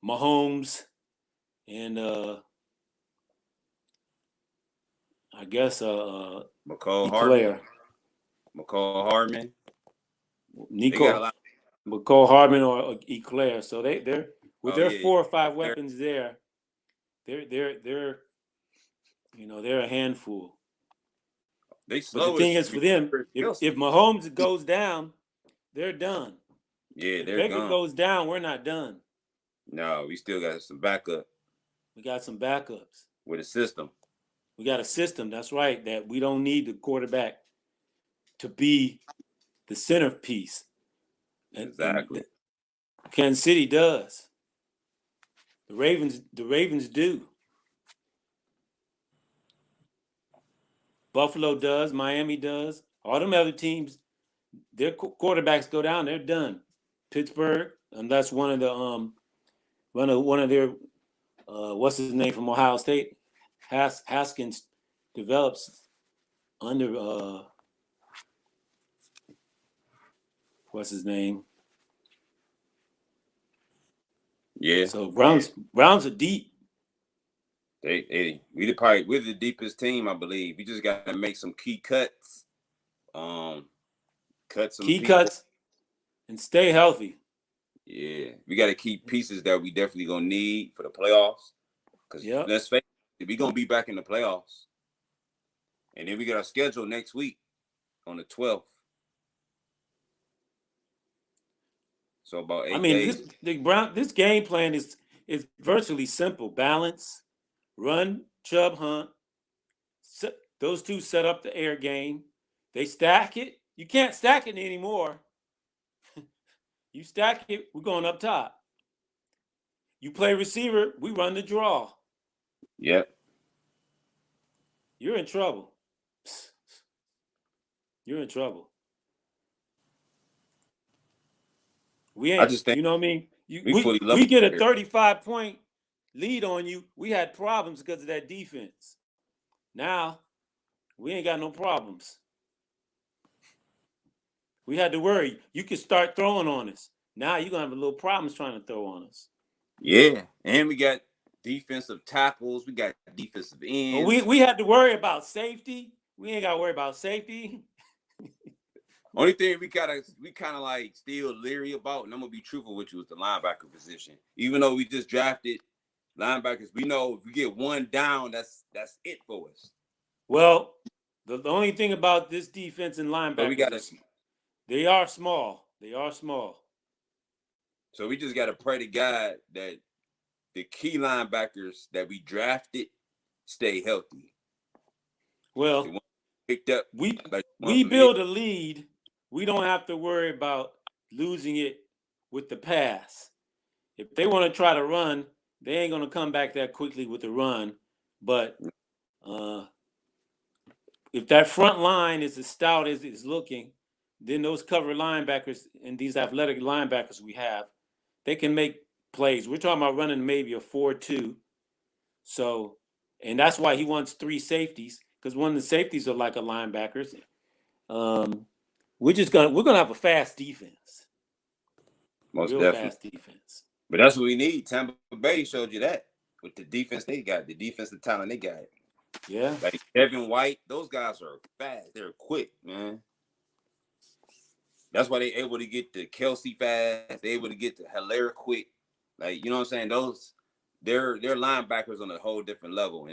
[SPEAKER 2] Mahomes, and I guess
[SPEAKER 1] McCall Hardman.
[SPEAKER 2] Nico McCall Hardman or Eclair. So they're with their 4 or 5 weapons there. They're a handful.
[SPEAKER 1] They
[SPEAKER 2] but the thing is for them, if Mahomes goes down, they're done.
[SPEAKER 1] Yeah,
[SPEAKER 2] if
[SPEAKER 1] they're
[SPEAKER 2] Baker
[SPEAKER 1] gone.
[SPEAKER 2] Goes down, we're not done.
[SPEAKER 1] No, we still got some backup.
[SPEAKER 2] We got some backups
[SPEAKER 1] with a system.
[SPEAKER 2] We got a system. That's right. That we don't need the quarterback to be the centerpiece.
[SPEAKER 1] Exactly.
[SPEAKER 2] And Kansas City does. The Ravens do. Buffalo does. Miami does. All them other teams, their quarterbacks go down. They're done. Pittsburgh, unless one of their what's his name from Ohio State, Haskins develops under what's his name?
[SPEAKER 1] Yeah.
[SPEAKER 2] So Browns are deep.
[SPEAKER 1] We're the deepest team, I believe. We just got to make some key cuts. Cut some
[SPEAKER 2] key cuts and stay healthy.
[SPEAKER 1] Yeah, we got to keep pieces that we definitely gonna need for the playoffs. Because let's face it, we're gonna be back in the playoffs, and then we got our schedule next week on the 12th. So about 8 days.
[SPEAKER 2] This game plan is virtually simple. Balance, run, Chubb, Hunt. Those two set up the air game. They stack it. You can't stack it anymore. You stack it, we're going up top. You play receiver, we run the draw.
[SPEAKER 1] Yep.
[SPEAKER 2] You're in trouble. You're in trouble. We ain't. You know what I mean? We get a 35-point lead on you. We had problems because of that defense. Now, we ain't got no problems. We had to worry. You could start throwing on us. Now you're going to have a little problems trying to throw on us.
[SPEAKER 1] Yeah. And we got defensive tackles. We got defensive ends.
[SPEAKER 2] But we had to worry about safety. We ain't got to worry about safety.
[SPEAKER 1] Only thing we kind of like still leery about, and I'm going to be truthful with you, is the linebacker position. Even though we just drafted linebackers, we know if we get one down, that's it for us.
[SPEAKER 2] Well, the only thing about this defense and linebackers, they are small. They are small.
[SPEAKER 1] So we just got to pray to God that the key linebackers that we drafted stay healthy.
[SPEAKER 2] Well,
[SPEAKER 1] picked up.
[SPEAKER 2] We build a lead. We don't have to worry about losing it with the pass. If they want to try to run, they ain't gonna come back that quickly with the run. But if that front line is as stout as it's looking, then those cover linebackers and these athletic linebackers we have, they can make plays. We're talking about running maybe a 4-2. So, and that's why he wants 3 safeties, because one of the safeties are like a linebackers. We're gonna have a fast defense.
[SPEAKER 1] Most
[SPEAKER 2] Real
[SPEAKER 1] definitely.
[SPEAKER 2] fast defense.
[SPEAKER 1] But that's what we need. Tampa Bay showed you that with the defense they got, the defensive talent they got.
[SPEAKER 2] Yeah.
[SPEAKER 1] Like Devin White, those guys are fast. They're quick, man. That's why they're able to get to Kelsey fast. They're able to get to Hilaire quick. Like, you know what I'm saying? They're linebackers on a whole different level.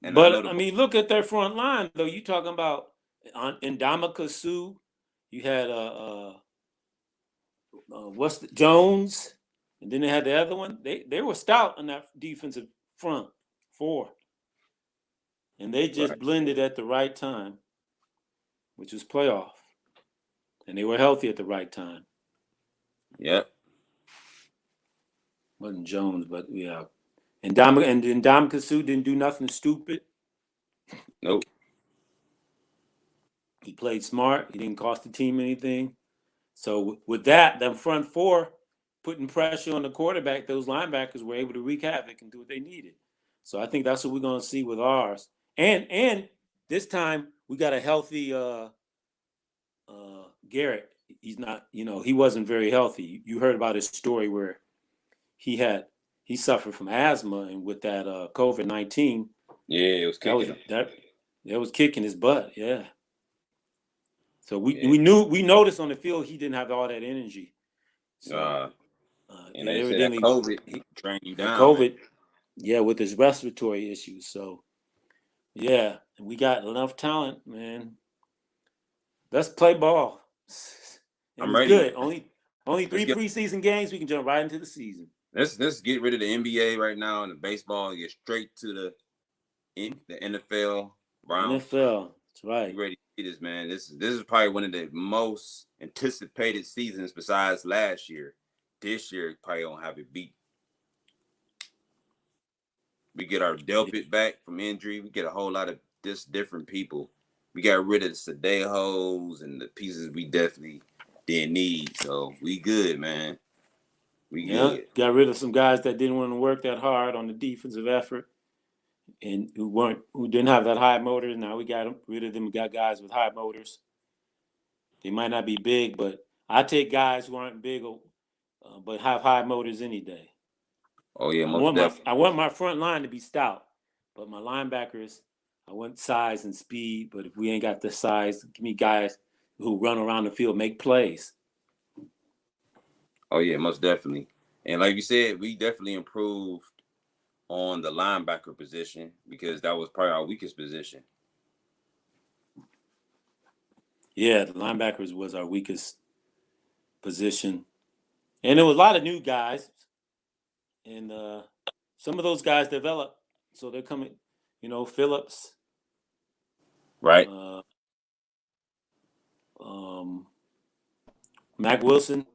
[SPEAKER 2] But I mean, look at their front line though. You talking about Ndamukong Suh? You had Jones, and then they had the other one. They were stout on that defensive front 4, and they just blended at the right time, which was playoff, and they were healthy at the right time.
[SPEAKER 1] Yep.
[SPEAKER 2] Wasn't Jones, but yeah. And Ndamukong Suh didn't do nothing stupid.
[SPEAKER 1] Nope.
[SPEAKER 2] He played smart. He didn't cost the team anything. So with that, the front 4 putting pressure on the quarterback, those linebackers were able to wreak havoc and do what they needed. So I think that's what we're going to see with ours. And this time we got a healthy Garrett. He's not, he wasn't very healthy. You heard about his story where he suffered from asthma, and with that COVID-19.
[SPEAKER 1] Yeah, it was kicking
[SPEAKER 2] that was kicking his butt. Yeah. So we noticed on the field he didn't have all that energy. So,
[SPEAKER 1] and they said that COVID, he drained you down.
[SPEAKER 2] COVID, man. With his respiratory issues. So, we got enough talent, man. Let's play ball.
[SPEAKER 1] I'm ready.
[SPEAKER 2] Good. Only 3 preseason games. We can jump right into the season.
[SPEAKER 1] Let's get rid of the NBA right now and the baseball and get straight to the NFL. Browns.
[SPEAKER 2] NFL. That's right.
[SPEAKER 1] You ready to see this, man? This is probably one of the most anticipated seasons besides last year. This year probably don't have it beat. We get our Delpit back from injury. We get a whole lot of different people. We got rid of the Sadejos and the pieces we definitely didn't need. So we good, man. We good.
[SPEAKER 2] Got rid of some guys that didn't want to work that hard on the defensive effort and who didn't have that high motor. Now we got rid of them. We got guys with high motors. They might not be big, but I take guys who aren't big but have high motors any day.
[SPEAKER 1] Oh yeah,
[SPEAKER 2] I want my front line to be stout, but my linebackers, I want size and speed. But if we ain't got the size, give me guys who run around the field, make plays.
[SPEAKER 1] Oh yeah, most definitely. And like you said, we definitely improved on the linebacker position because that was probably our weakest position.
[SPEAKER 2] Yeah, the linebackers was our weakest position. And there was a lot of new guys. And some of those guys developed. So they're coming, Phillips.
[SPEAKER 1] Right.
[SPEAKER 2] Mac Wilson.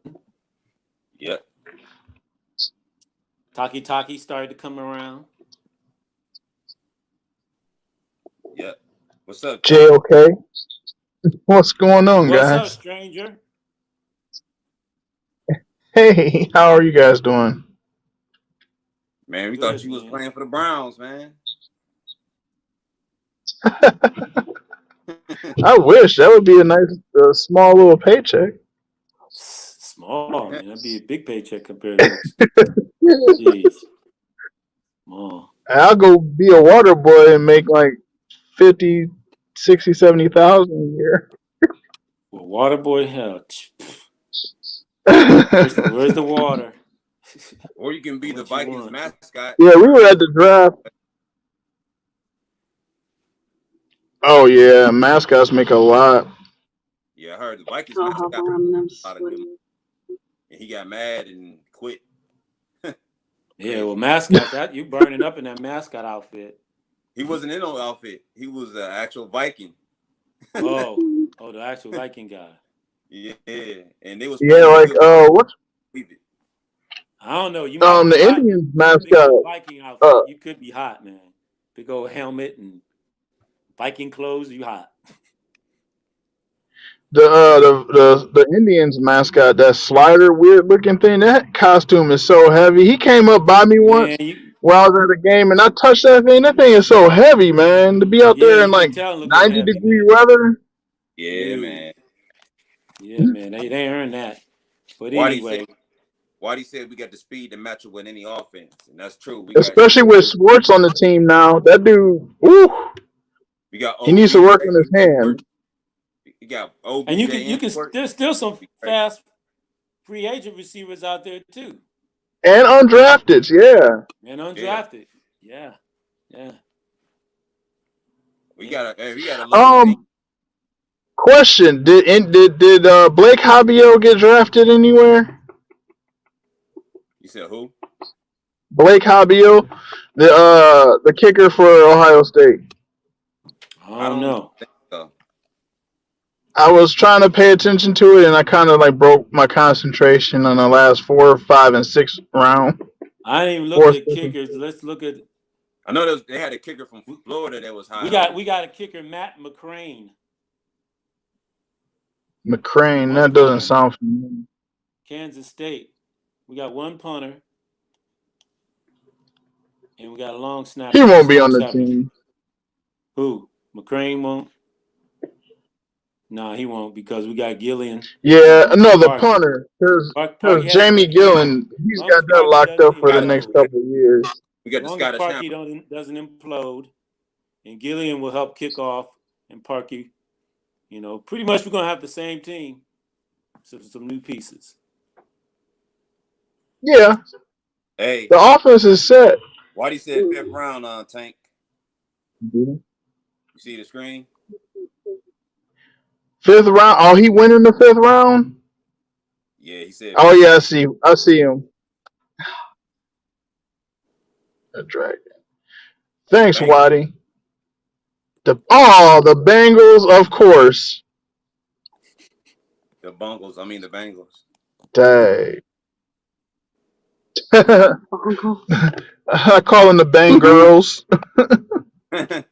[SPEAKER 1] Yep.
[SPEAKER 2] Taki started to come around.
[SPEAKER 1] Yep. What's up,
[SPEAKER 3] Jay? Okay. What's going on, guys?
[SPEAKER 2] What's up, stranger?
[SPEAKER 3] Hey, how are you guys doing?
[SPEAKER 1] Man, we thought you was playing for the Browns, man.
[SPEAKER 3] I wish. That would be a nice, small little paycheck.
[SPEAKER 2] Small, man. That'd be a big paycheck compared to jeez. Small.
[SPEAKER 3] I'll go be a water boy and make like 50, 60, 70,000 a year.
[SPEAKER 2] Well, water boy, hell. Where's the water?
[SPEAKER 1] Or you can be the Vikings mascot.
[SPEAKER 3] Yeah, we were at the draft. Oh yeah, mascots make a lot.
[SPEAKER 1] Yeah, I heard the Vikings mascot a lot of them. And he got mad and quit.
[SPEAKER 2] Yeah, well, mascot, you burning up in that mascot outfit.
[SPEAKER 1] He wasn't in no outfit. He was an actual Viking.
[SPEAKER 2] Oh, the actual Viking guy.
[SPEAKER 1] Yeah, and they was
[SPEAKER 3] what?
[SPEAKER 2] I don't know. You might be
[SPEAKER 3] The
[SPEAKER 2] hot.
[SPEAKER 3] Indians
[SPEAKER 2] Big
[SPEAKER 3] mascot.
[SPEAKER 2] old Viking outfit.
[SPEAKER 3] Uh,
[SPEAKER 2] You could be hot, man. Big old helmet and Viking clothes. You hot.
[SPEAKER 3] the Indians mascot, that slider weird looking thing, that costume is so heavy. He came up by me once
[SPEAKER 2] Man, you
[SPEAKER 3] while I was at the game and I touched that thing. That thing is so heavy, man. To be out
[SPEAKER 2] yeah,
[SPEAKER 3] there in
[SPEAKER 2] you can
[SPEAKER 3] like
[SPEAKER 2] tell look a little
[SPEAKER 3] 90
[SPEAKER 2] heavy,
[SPEAKER 3] degree
[SPEAKER 2] man.
[SPEAKER 3] weather.
[SPEAKER 1] Yeah,
[SPEAKER 2] No.
[SPEAKER 1] man.
[SPEAKER 2] Yeah, man. They earn that. But
[SPEAKER 1] Waddy
[SPEAKER 2] anyway,
[SPEAKER 1] said we got the speed to match up with any offense, and that's true. We got
[SPEAKER 3] Especially with Swartz on the team now. That dude, ooh, he needs to work on his hand.
[SPEAKER 1] We got
[SPEAKER 2] and
[SPEAKER 1] OBJ
[SPEAKER 2] you can
[SPEAKER 1] Work.
[SPEAKER 2] there's still some fast free agent receivers out there too.
[SPEAKER 3] And undrafted, yeah.
[SPEAKER 2] And undrafted. Yeah.
[SPEAKER 1] We got a look.
[SPEAKER 3] Question: Did Blake Habio get drafted anywhere?
[SPEAKER 1] You said who?
[SPEAKER 3] Blake Habio, the kicker for Ohio State.
[SPEAKER 2] I don't know.
[SPEAKER 1] think so.
[SPEAKER 3] I was trying to pay attention to it, and I kind of like broke my concentration on the last 4, 5, and 6 round.
[SPEAKER 2] I didn't even look at kickers. Let's look at.
[SPEAKER 1] I know they had a kicker from Florida that was high.
[SPEAKER 2] We got a kicker, Matt McCrane.
[SPEAKER 3] McCrane, that doesn't sound familiar.
[SPEAKER 2] Kansas State. We got one punter. And we got a long snapper.
[SPEAKER 3] He won't be on the team.
[SPEAKER 2] Who? McCrane won't? No, he won't because we got Gillian.
[SPEAKER 3] Yeah, no, the punter. Because Jamie Gillen, he's got that locked up for the next couple of years.
[SPEAKER 1] We got
[SPEAKER 2] as long as Parkey doesn't implode, and Gillian will help kick off, and Parkey, pretty much we're gonna have the same team, some new pieces.
[SPEAKER 3] Yeah.
[SPEAKER 1] Hey,
[SPEAKER 3] the offense is set.
[SPEAKER 1] Waddy said 5th round on Tank. You see the screen?
[SPEAKER 3] 5th round. Oh, he went in the 5th round.
[SPEAKER 1] Yeah, he said.
[SPEAKER 3] Oh yeah, I see him. A dragon. Thanks, Waddy. The Bengals, of course.
[SPEAKER 1] The Bengals.
[SPEAKER 3] Dang. I call them the Bang Girls.
[SPEAKER 1] But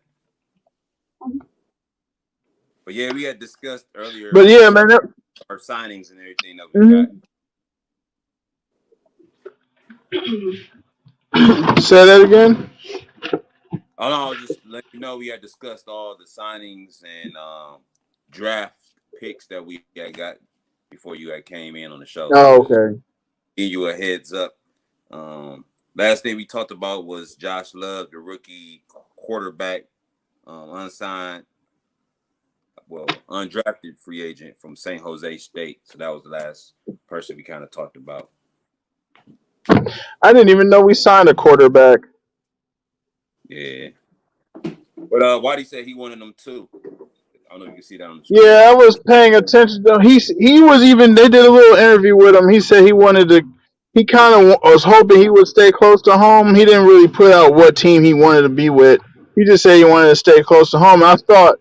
[SPEAKER 1] yeah, we had discussed earlier.
[SPEAKER 3] But yeah, man,
[SPEAKER 1] our signings and everything that we
[SPEAKER 3] got. Say that again.
[SPEAKER 1] Oh no, just let you know we had discussed all the signings and draft picks that we got before you came in on the show.
[SPEAKER 3] Oh, okay.
[SPEAKER 1] Give you a heads up. Last thing we talked about was Josh Love, the rookie quarterback, unsigned, undrafted free agent from San Jose State. So that was the last person we kind of talked about.
[SPEAKER 3] I didn't even know we signed a quarterback.
[SPEAKER 1] Yeah. But Waddy said he wanted them too. I don't know if you can see that on the screen.
[SPEAKER 3] Yeah, I was paying attention to him. He was even, they did a little interview with him. He said he kind of was hoping he would stay close to home. He didn't really put out what team he wanted to be with. He just said he wanted to stay close to home. And I thought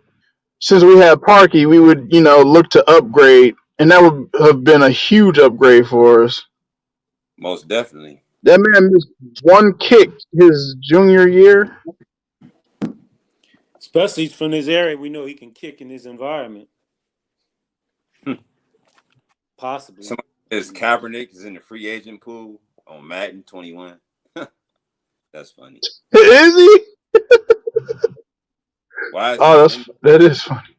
[SPEAKER 3] since we had Parkey, we would, look to upgrade. And that would have been a huge upgrade for us.
[SPEAKER 1] Most definitely.
[SPEAKER 3] That man missed one kick his junior year.
[SPEAKER 2] Especially from this area, we know he can kick in this environment. Possibly.
[SPEAKER 1] Somebody says Kaepernick is in the free agent pool on Madden 21. That's funny.
[SPEAKER 3] Is he?
[SPEAKER 1] Why is
[SPEAKER 3] that is funny.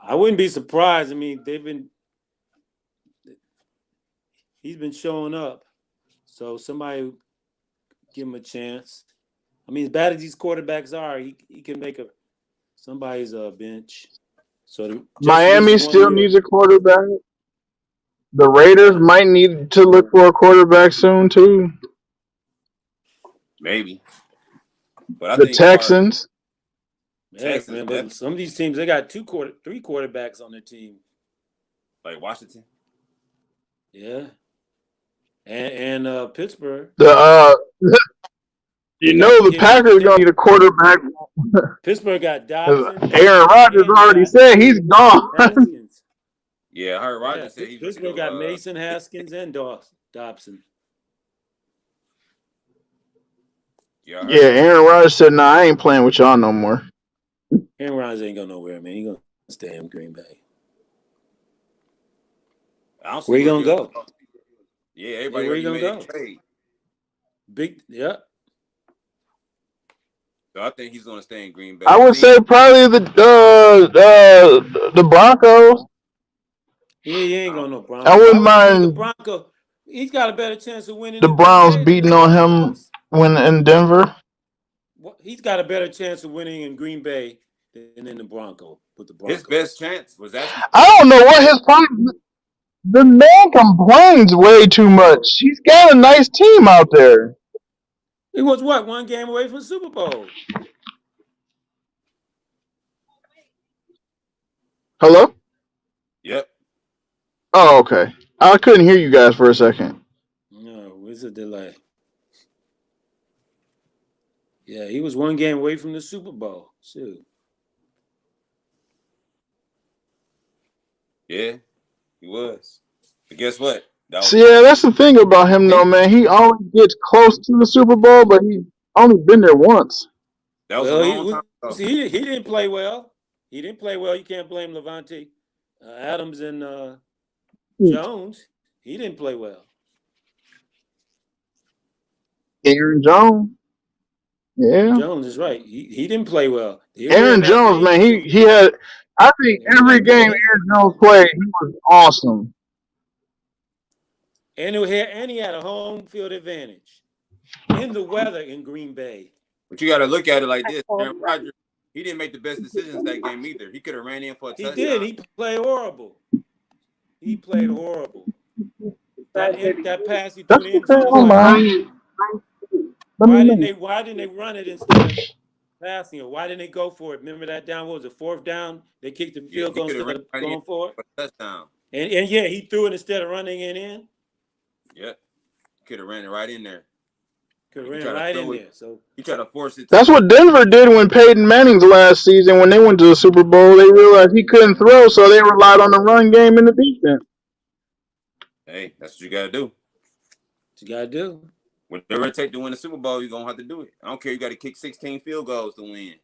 [SPEAKER 2] I wouldn't be surprised. I mean, he's been showing up. So somebody give him a chance. I mean, as bad as these quarterbacks are, he can make somebody's bench. So
[SPEAKER 3] Miami still needs a quarterback. The Raiders might need to look for a quarterback soon too.
[SPEAKER 1] Maybe. But I
[SPEAKER 3] the
[SPEAKER 1] think
[SPEAKER 3] Texans.
[SPEAKER 2] Man, but some of these teams, they got 3 quarterbacks on their team.
[SPEAKER 1] Like Washington?
[SPEAKER 2] Yeah. And Pittsburgh.
[SPEAKER 3] The Packers gonna need a quarterback.
[SPEAKER 2] Pittsburgh got Dobson.
[SPEAKER 3] Aaron Rodgers already said he's gone.
[SPEAKER 1] Yeah, I heard Rodgers say
[SPEAKER 2] Pittsburgh got Mason Haskins and Dobson.
[SPEAKER 1] Yeah,
[SPEAKER 3] Aaron Rodgers said, "Nah, I ain't playing with y'all no more."
[SPEAKER 2] Aaron Rodgers ain't going nowhere, man. He gonna stay in Green Bay.
[SPEAKER 1] I don't see
[SPEAKER 2] Where you gonna
[SPEAKER 1] he'll
[SPEAKER 2] go?
[SPEAKER 1] Yeah, everybody
[SPEAKER 2] where you
[SPEAKER 1] already
[SPEAKER 2] gonna
[SPEAKER 1] made a
[SPEAKER 2] go?
[SPEAKER 1] trade.
[SPEAKER 2] Yeah.
[SPEAKER 1] So I think he's gonna stay in Green Bay.
[SPEAKER 3] I would say probably the Broncos.
[SPEAKER 2] He ain't going no Broncos.
[SPEAKER 3] I wouldn't
[SPEAKER 2] Why would he leave the
[SPEAKER 3] mind
[SPEAKER 2] Broncos? He's got a better chance of winning
[SPEAKER 3] the
[SPEAKER 2] in Green
[SPEAKER 3] Browns
[SPEAKER 2] Bay than the
[SPEAKER 3] beating on him
[SPEAKER 2] Broncos.
[SPEAKER 3] when in Denver.
[SPEAKER 2] He's got a better chance of winning in Green Bay than in the Broncos with the Broncos.
[SPEAKER 1] His best chance was actually.
[SPEAKER 3] I don't know what his problem. The man complains way too much. He's got a nice team out there.
[SPEAKER 2] He was what, 1 game away from the Super Bowl?
[SPEAKER 3] Hello?
[SPEAKER 1] Yep.
[SPEAKER 3] Oh, okay. I couldn't hear you guys for a second.
[SPEAKER 2] No, it's a delay. Yeah, he was 1 game away from the Super Bowl. Shoot.
[SPEAKER 1] Yeah, he was. But guess what?
[SPEAKER 3] So yeah, that's the thing about him, though, man. He always gets close to the Super Bowl, but he's only been there once.
[SPEAKER 1] That was a long time ago.
[SPEAKER 2] See, he didn't play well. He didn't play well. You can't blame Lacante, Adams, and Jones. He didn't play well.
[SPEAKER 3] Aaron Jones. Yeah.
[SPEAKER 2] Jones is right. He didn't play well.
[SPEAKER 3] Aaron Jones, man, he had. I think every game Aaron Jones played, he was awesome.
[SPEAKER 2] And he had a home field advantage in the weather in Green Bay.
[SPEAKER 1] But you got to look at it like this. Aaron Rodgers, he didn't make the best decisions that game either. He could have ran in for a touchdown.
[SPEAKER 2] He did. He played horrible. That pass he threw in the Why didn't they run it instead of passing it? Why didn't they go for it? Remember that down? What was it, 4th down? They kicked the field goal instead of going for it.
[SPEAKER 1] Touchdown.
[SPEAKER 2] And yeah, he threw it instead of running it in.
[SPEAKER 1] Yep. Could have ran it right in there.
[SPEAKER 2] Could have ran it right in there. So
[SPEAKER 1] he tried to force it.
[SPEAKER 3] That's what Denver did when Peyton Manning's last season, when they went to the Super Bowl. They realized he couldn't throw, so they relied on the run game and the defense.
[SPEAKER 1] Hey, that's what you got to do.
[SPEAKER 2] What you got to do.
[SPEAKER 1] Whatever it takes to win the Super Bowl, you're going to have to do it. I don't care. You got to kick 16 field goals to win.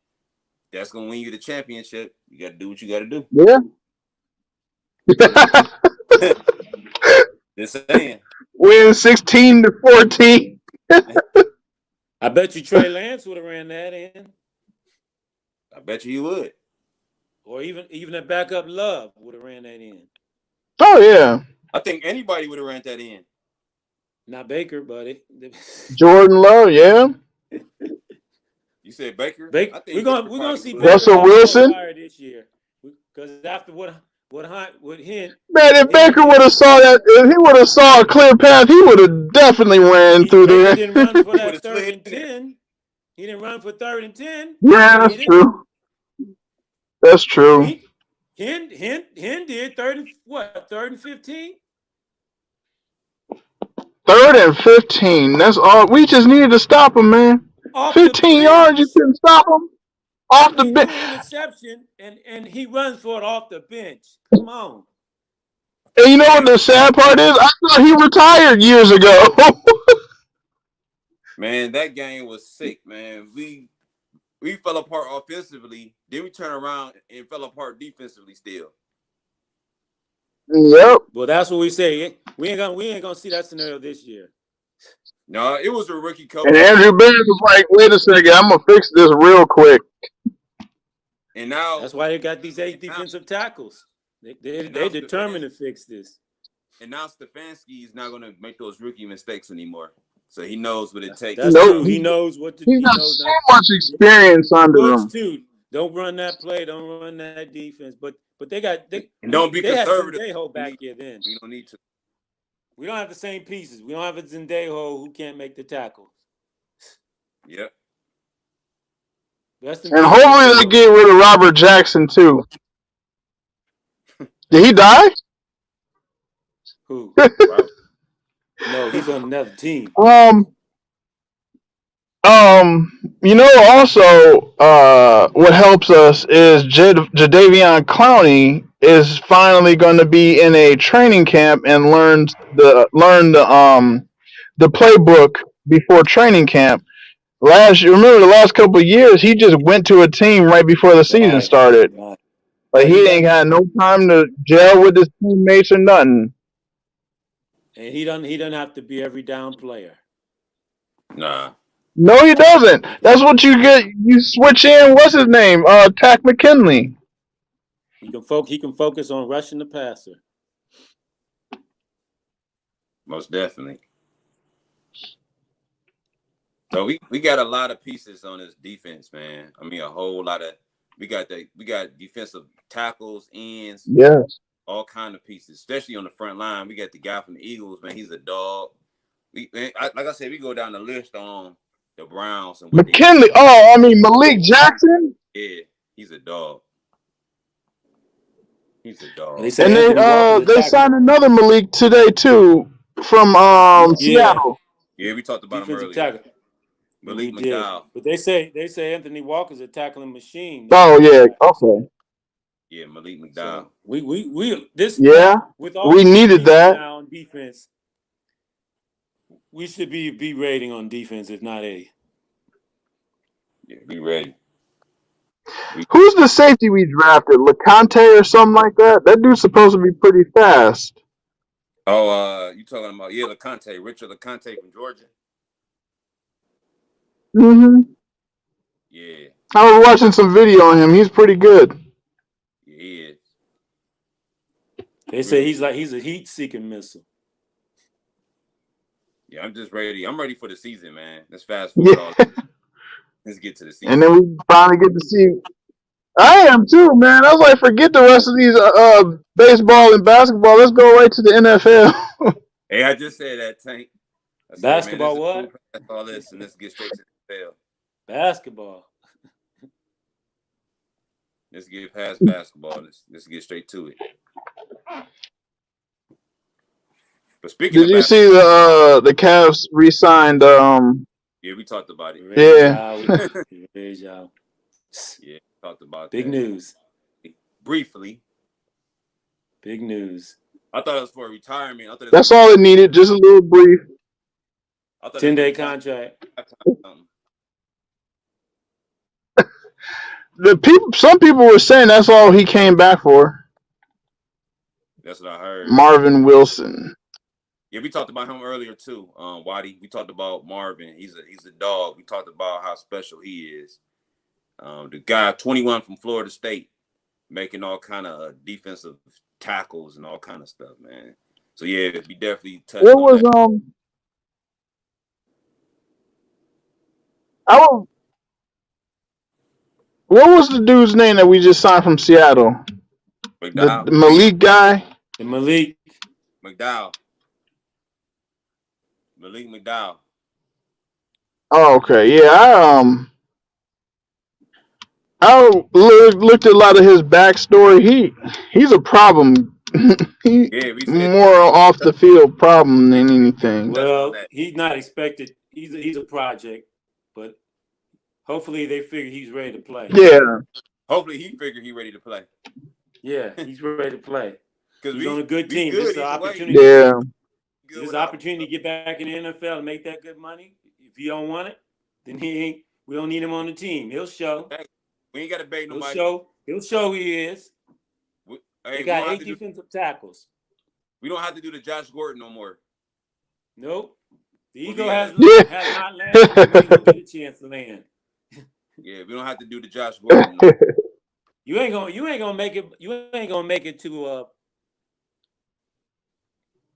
[SPEAKER 1] That's going to win you the championship. You got to do what you got to do.
[SPEAKER 3] Yeah.
[SPEAKER 1] Just saying.
[SPEAKER 3] Win 16-14.
[SPEAKER 2] I bet you Trey Lance would have ran that in.
[SPEAKER 1] I bet you he would.
[SPEAKER 2] Or even a backup Love would have ran that in.
[SPEAKER 3] Oh, yeah.
[SPEAKER 1] I think anybody would have ran that in.
[SPEAKER 2] Not Baker, but
[SPEAKER 3] Jordan Love, yeah.
[SPEAKER 1] You said Baker?
[SPEAKER 2] We're gonna see
[SPEAKER 3] Russell Wilson
[SPEAKER 2] this year, because after what Hint.
[SPEAKER 3] Man, if Baker would have saw that, if he would have saw a clear path, he would have definitely ran through there.
[SPEAKER 2] He didn't run for that 3rd and 10. He didn't run for 3rd and 10.
[SPEAKER 3] Yeah, that's true. That's true.
[SPEAKER 2] Hint did 3rd and 15.
[SPEAKER 3] 3rd and 15. That's all. We just needed to stop him, man. 15 yards, you couldn't stop him. Off the bench.
[SPEAKER 2] Interception, and he runs for it off the bench. Come on.
[SPEAKER 3] And you know what the sad part is? I thought he retired years ago.
[SPEAKER 1] Man, that game was sick, man. We fell apart offensively. Then we turned around and fell apart defensively still.
[SPEAKER 3] Yep.
[SPEAKER 2] Well, that's what we say. We ain't gonna see that scenario this year.
[SPEAKER 1] No, it was a rookie coach.
[SPEAKER 3] And Andrew Bears was like, "Wait a second, I'm gonna fix this real quick."
[SPEAKER 1] And now
[SPEAKER 2] that's why they got these 8 defensive tackles. They're determined to fix this.
[SPEAKER 1] And now Stefanski is not going to make those rookie mistakes anymore. So he knows what it takes.
[SPEAKER 2] That's true. He knows what to do.
[SPEAKER 3] He's got so much experience under him.
[SPEAKER 2] Too. Don't run that play. Don't run that defense. But they
[SPEAKER 1] and don't be conservative.
[SPEAKER 2] Zendejo back here then.
[SPEAKER 1] We don't need to.
[SPEAKER 2] We don't have the same pieces. We don't have a Zendejo who can't make the tackles.
[SPEAKER 1] Yep.
[SPEAKER 3] And hopefully they get rid of Robert Jackson too. Did he die?
[SPEAKER 2] Who? No, he's on another team.
[SPEAKER 3] You know, also, what helps us is Jadeveon Clowney is finally going to be in a training camp and learn the playbook before training camp. Remember the last couple of years, he just went to a team right before the season
[SPEAKER 2] Right.
[SPEAKER 3] started.
[SPEAKER 2] Right.
[SPEAKER 3] Like
[SPEAKER 2] But
[SPEAKER 3] he ain't had no time to gel with his teammates or nothing.
[SPEAKER 2] and he doesn't have to be every down player.
[SPEAKER 1] Nah.
[SPEAKER 3] No, he doesn't. That's what you get. You switch in. What's his name? Tack McKinley.
[SPEAKER 2] He can focus on rushing the passer.
[SPEAKER 1] Most definitely. So we got a lot of pieces on this defense, man. I mean, a whole lot of we got defensive tackles, ends,
[SPEAKER 3] Yes.
[SPEAKER 1] all kind of pieces, especially on the front line. We got the guy from the Eagles, man. He's a dog. Like I said, we go down the list on the Browns and what
[SPEAKER 3] McKinley. Oh, I mean Malik Jackson.
[SPEAKER 1] yeah, he's a dog. He's a dog.
[SPEAKER 2] And they say
[SPEAKER 3] And
[SPEAKER 2] Anthony Walker's
[SPEAKER 3] they signed another Malik today too from Seattle.
[SPEAKER 1] Yeah, we talked about him
[SPEAKER 2] defensive
[SPEAKER 1] earlier.
[SPEAKER 2] tackle.
[SPEAKER 1] Malik
[SPEAKER 2] We did.
[SPEAKER 1] McDowell.
[SPEAKER 2] But they say Anthony Walker's a tackling machine.
[SPEAKER 3] Oh yeah. Okay.
[SPEAKER 1] Yeah, Malik McDowell.
[SPEAKER 2] So we this
[SPEAKER 3] Yeah.
[SPEAKER 2] with all
[SPEAKER 3] We
[SPEAKER 2] these
[SPEAKER 3] needed
[SPEAKER 2] pieces
[SPEAKER 3] that.
[SPEAKER 2] now on defense. We should be B rating on defense, if not A.
[SPEAKER 1] Yeah, be ready.
[SPEAKER 3] Who's the safety we drafted? Lacante or something like that? That dude's supposed to be pretty fast.
[SPEAKER 1] Oh, you talking about Lacante, Richard Lacante from Georgia?
[SPEAKER 3] Mm-hmm.
[SPEAKER 1] Yeah.
[SPEAKER 3] I was watching some video on him. He's pretty good.
[SPEAKER 1] Yeah, he is.
[SPEAKER 2] They say he's a heat-seeking missile.
[SPEAKER 1] Yeah, I'm just ready. I'm ready for the season, man. Let's fast forward all. Let's get to the season.
[SPEAKER 3] And then we finally get to see. I am too, man. I was like, forget the rest of these baseball and basketball. Let's go right to the NFL.
[SPEAKER 1] Hey, I just said that, Tank.
[SPEAKER 2] Basketball what?
[SPEAKER 1] That's all this, and let's get straight to the NFL.
[SPEAKER 2] Basketball.
[SPEAKER 1] Let's get past basketball. Let's get straight to it. But speaking
[SPEAKER 3] Did you see the Cavs re-signed?
[SPEAKER 1] Yeah, we talked about it.
[SPEAKER 3] Yeah.
[SPEAKER 1] Yeah, talked about
[SPEAKER 2] Big
[SPEAKER 1] that.
[SPEAKER 2] news.
[SPEAKER 1] Briefly.
[SPEAKER 2] Big news.
[SPEAKER 1] I thought it was for retirement.
[SPEAKER 3] That's all it needed. Just a little brief.
[SPEAKER 2] 10-day contract.
[SPEAKER 3] Some people were saying that's all he came back for.
[SPEAKER 1] That's what I heard.
[SPEAKER 3] Marvin Wilson.
[SPEAKER 1] Yeah, we talked about him earlier too. Waddy. We talked about Marvin. He's a dog. We talked about how special he is. The guy 21 from Florida State, making all kind of defensive tackles and all kind of stuff, man. So yeah, we definitely touched
[SPEAKER 3] What
[SPEAKER 1] on
[SPEAKER 3] was
[SPEAKER 1] that.
[SPEAKER 3] What was the dude's name that we just signed from Seattle? The Malik guy?
[SPEAKER 2] The Malik
[SPEAKER 1] McDowell. Malik McDowell.
[SPEAKER 3] Oh, okay. Yeah, I looked at a lot of his backstory. He's a problem. More off the field problem than anything.
[SPEAKER 2] Well, he's not expected. He's a project, but hopefully they figure he's ready to play.
[SPEAKER 3] Yeah.
[SPEAKER 1] Hopefully he figured he's ready to play.
[SPEAKER 2] Yeah, he's ready to play. Because he's on a good team.
[SPEAKER 1] Good
[SPEAKER 2] this is an opportunity.
[SPEAKER 3] Yeah.
[SPEAKER 2] This is an opportunity to get back in the NFL and make that good money. If he don't want it, then we don't need him on the team. He'll show.
[SPEAKER 1] We ain't got to beg nobody.
[SPEAKER 2] He'll show who he is. They got 8 defensive tackles.
[SPEAKER 1] We don't have to do the Josh Gordon no more.
[SPEAKER 2] Nope. The Eagle has not landed. We don't get a chance to land.
[SPEAKER 1] Yeah, we don't have to do the Josh Gordon. No.
[SPEAKER 2] You ain't gonna make it. You ain't gonna make it to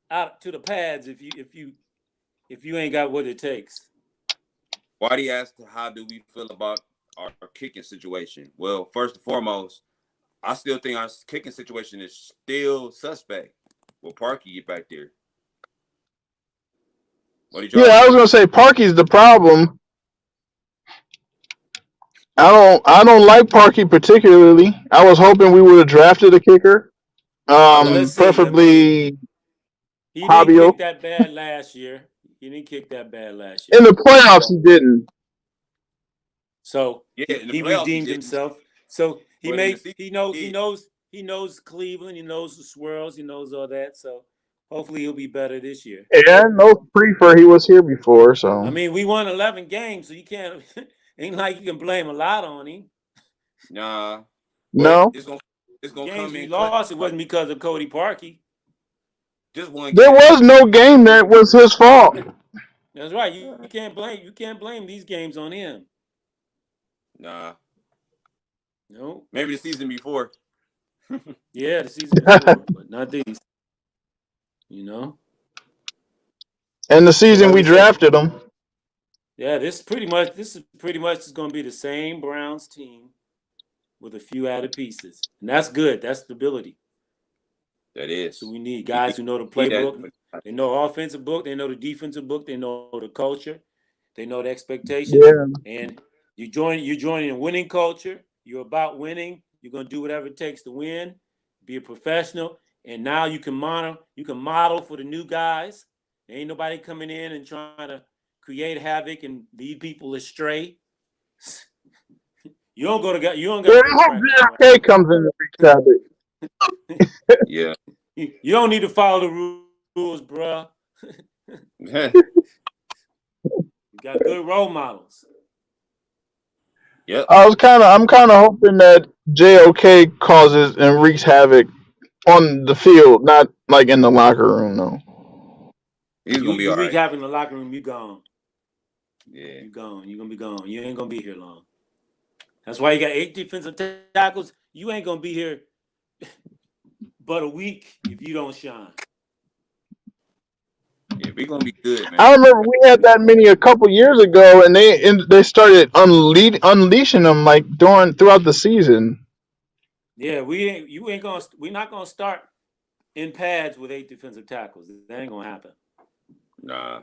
[SPEAKER 2] out to the pads if you ain't got what it takes.
[SPEAKER 1] Waddy asked, how do we feel about our kicking situation? Well, first and foremost, I still think our kicking situation is still suspect. Will Parkey get back there?
[SPEAKER 3] I was gonna say Parkey's the problem. I don't like Parkey particularly. I was hoping we would have drafted a kicker. Preferably
[SPEAKER 2] He didn't kick that bad last year. In
[SPEAKER 3] the playoffs, he didn't.
[SPEAKER 2] So he redeemed himself. So he knows he knows Cleveland. He knows the swirls. He knows all that. So hopefully he'll be better this year.
[SPEAKER 3] Yeah, no prefer. He was here before,
[SPEAKER 2] I
[SPEAKER 3] so
[SPEAKER 2] mean, we won 11 games, so you can't. Ain't like you can blame a lot on him.
[SPEAKER 1] Nah, but
[SPEAKER 3] no.
[SPEAKER 1] it's gonna
[SPEAKER 2] Games
[SPEAKER 1] come
[SPEAKER 2] we
[SPEAKER 1] in clutch.
[SPEAKER 2] lost, it wasn't because of Cody Parkey.
[SPEAKER 1] Just one
[SPEAKER 3] There
[SPEAKER 1] game.
[SPEAKER 3] was no game that was his fault.
[SPEAKER 2] That's right. You can't blame these games on him.
[SPEAKER 1] Nah,
[SPEAKER 2] No.
[SPEAKER 1] maybe the season before.
[SPEAKER 2] Yeah, the season before, but not these. You know.
[SPEAKER 3] And the season
[SPEAKER 2] like
[SPEAKER 3] we
[SPEAKER 2] we said,
[SPEAKER 3] drafted him.
[SPEAKER 2] Yeah, this is pretty much going to be the same Browns team with a few added pieces, and that's good. That's stability.
[SPEAKER 1] That is.
[SPEAKER 2] So we need guys who know the playbook. They know offensive book. They know the defensive book. They know the culture. They know the expectations.
[SPEAKER 3] Yeah.
[SPEAKER 2] And you're joining a winning culture. You're about winning. You're going to do whatever it takes to win. Be a professional. And now you can model for the new guys. There ain't nobody coming in and trying to create havoc and lead people astray. You don't go to God. You don't got.
[SPEAKER 3] Yeah, I hope JFK comes in the week Saturday.
[SPEAKER 1] Yeah.
[SPEAKER 2] You don't need to follow the rules, bruh. You got good role models.
[SPEAKER 1] Yep.
[SPEAKER 3] I'm kind of hoping that JOK causes and wreaks havoc on the field, not like in the locker room, though.
[SPEAKER 1] He's gonna be all right.
[SPEAKER 2] You having the locker room, you gone.
[SPEAKER 1] Yeah.
[SPEAKER 2] You gone. You're gonna be gone. You ain't gonna be here long. That's why you got 8 defensive tackles. You ain't gonna be here but a week if you don't shine.
[SPEAKER 1] Yeah, we're gonna be good, man.
[SPEAKER 3] I remember we had that many a couple years ago, and they started unleashing them like throughout the season.
[SPEAKER 2] Yeah, we're not gonna start in pads with 8 defensive tackles. That ain't gonna happen.
[SPEAKER 1] Nah,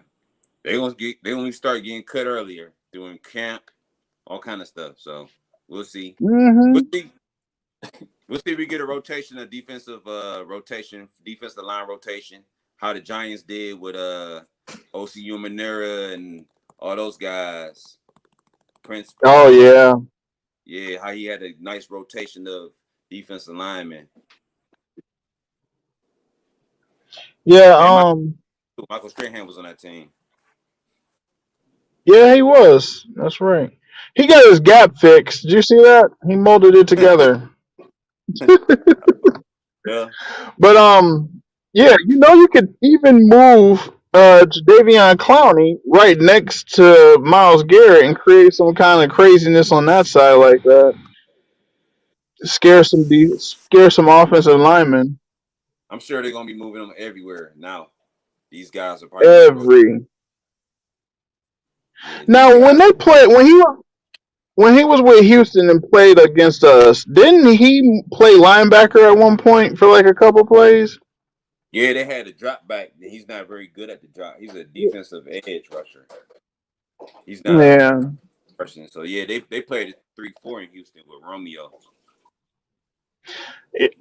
[SPEAKER 1] they gonna start getting cut earlier, doing camp, all kind of stuff. So we'll see.
[SPEAKER 3] Mm-hmm.
[SPEAKER 1] We'll see if we get a rotation, a defensive line rotation. How the Giants did with O.C. Umanera and all those guys. Prince.
[SPEAKER 3] Oh yeah.
[SPEAKER 1] Yeah, how he had a nice rotation of defensive linemen.
[SPEAKER 3] Yeah.
[SPEAKER 1] Michael Strahan was on that team.
[SPEAKER 3] Yeah, he was. That's right. He got his gap fixed. Did you see that? He molded it together.
[SPEAKER 1] Yeah.
[SPEAKER 3] But yeah, you could even move Jadeveon Clowney right next to Myles Garrett and create some kind of craziness on that side like that. Scare some offensive linemen.
[SPEAKER 1] I'm sure they're gonna be moving them everywhere now. These guys are probably
[SPEAKER 3] Now when he was with Houston and played against us, didn't he play linebacker at one point for like a couple plays?
[SPEAKER 1] Yeah, they had a drop back. He's not very good at the drop. He's a defensive edge rusher. He's not a person. So yeah, they played at 3-4 in Houston with Romeo.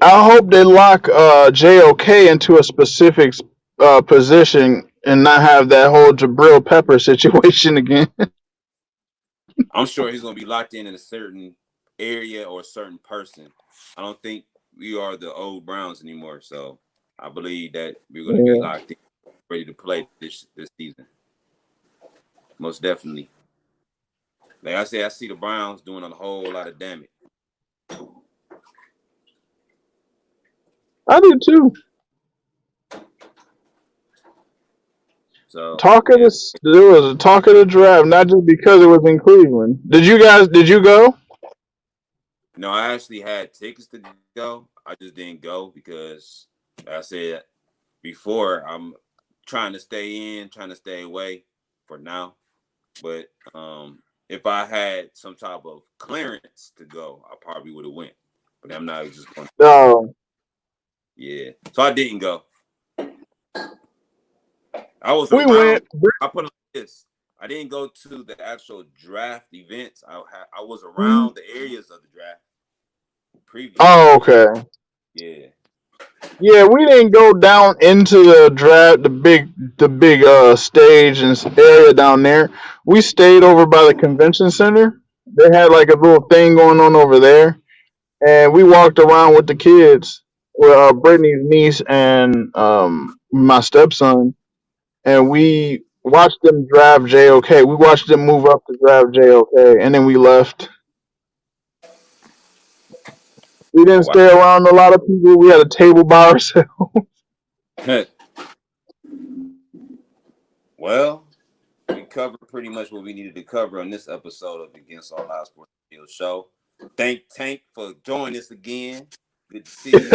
[SPEAKER 3] I hope they lock JOK into a specific position and not have that whole Jabril Pepper situation again.
[SPEAKER 1] I'm sure he's going to be locked in a certain area or a certain person. I don't think we are the old Browns anymore, so I believe that we're going to be locked in, ready to play this season. Most definitely. Like I said, I see the Browns doing a whole lot of damage.
[SPEAKER 3] I do too.
[SPEAKER 1] So
[SPEAKER 3] there was a talk of the draft, not just because it was in Cleveland. Did you go?
[SPEAKER 1] No, I actually had tickets to go. I just didn't go because, like I said before, I'm trying to stay in, trying to stay away for now. But if I had some type of clearance to go, I probably would have went. But I'm not just going.
[SPEAKER 3] No.
[SPEAKER 1] Yeah, so I didn't go. I was
[SPEAKER 3] We
[SPEAKER 1] around.
[SPEAKER 3] went.
[SPEAKER 1] I put it like this. I didn't go to the actual draft events. I was around the areas of the draft. Previously.
[SPEAKER 3] Oh, okay.
[SPEAKER 1] Yeah.
[SPEAKER 3] Yeah, we didn't go down into the draft, the big stage and area down there. We stayed over by the convention center. They had like a little thing going on over there, and we walked around with the kids, with Brittany's niece and my stepson, and we watched them drive JOK. We watched them move up to drive JOK, and then we left. We didn't
[SPEAKER 1] Wow.
[SPEAKER 3] stay around a lot of people. We had a table by ourselves.
[SPEAKER 1] Well, we covered pretty much what we needed to cover on this episode of Against All Odds Sports Radio Show. Thank Tank for joining us again. Good to see you.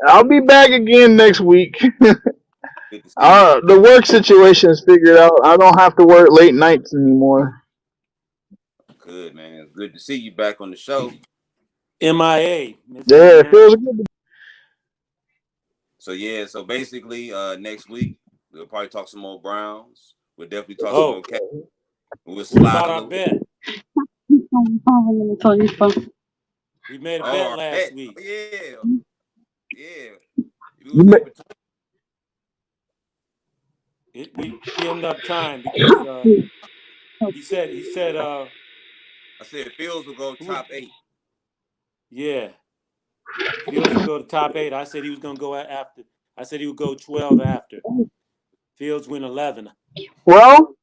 [SPEAKER 3] I'll be back again next week.
[SPEAKER 1] Good to see you.
[SPEAKER 3] The work situation is figured out. I don't have to work late nights anymore.
[SPEAKER 1] Good, man. It's good to see you back on the show.
[SPEAKER 2] MIA.
[SPEAKER 3] Yeah, it feels good.
[SPEAKER 1] So basically, next week we'll probably talk some more Browns. We'll definitely talk some more Cats. We'll
[SPEAKER 2] What
[SPEAKER 1] slide
[SPEAKER 2] about
[SPEAKER 1] a
[SPEAKER 2] our
[SPEAKER 1] little
[SPEAKER 2] bet? We made a bet
[SPEAKER 1] our
[SPEAKER 2] last
[SPEAKER 1] bet.
[SPEAKER 2] week.
[SPEAKER 1] Yeah.
[SPEAKER 2] We ended up tying because he said
[SPEAKER 1] I said Fields will go top 8.
[SPEAKER 2] Yeah. Fields would go to top 8. I said he was gonna go after. I said he would go 12 after. Fields win 11.
[SPEAKER 3] Well,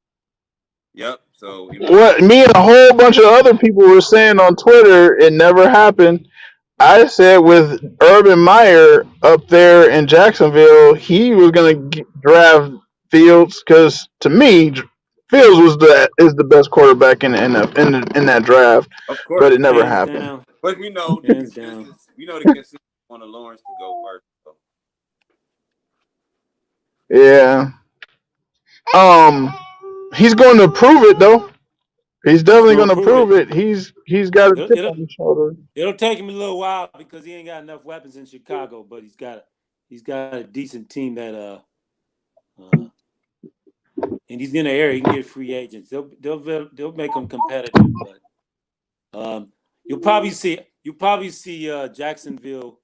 [SPEAKER 1] Yep. So
[SPEAKER 3] what me and a whole bunch of other people were saying on Twitter, it never happened. I said with Urban Meyer up there in Jacksonville, he was going to draft Fields because to me, Fields is the best quarterback in that draft.
[SPEAKER 1] of course,
[SPEAKER 3] but it never
[SPEAKER 2] Hands
[SPEAKER 3] happened.
[SPEAKER 2] down.
[SPEAKER 1] But we know
[SPEAKER 2] Hands down.
[SPEAKER 1] the consensus on Lawrence to go first. So.
[SPEAKER 3] Yeah. He's going to prove it though. He's definitely going to prove it. He's got a chip on his shoulder.
[SPEAKER 2] It'll take him a little while because he ain't got enough weapons in Chicago, but he's got a decent team that and he's in the area. He can get free agents. They'll make him competitive, but you'll probably see Jacksonville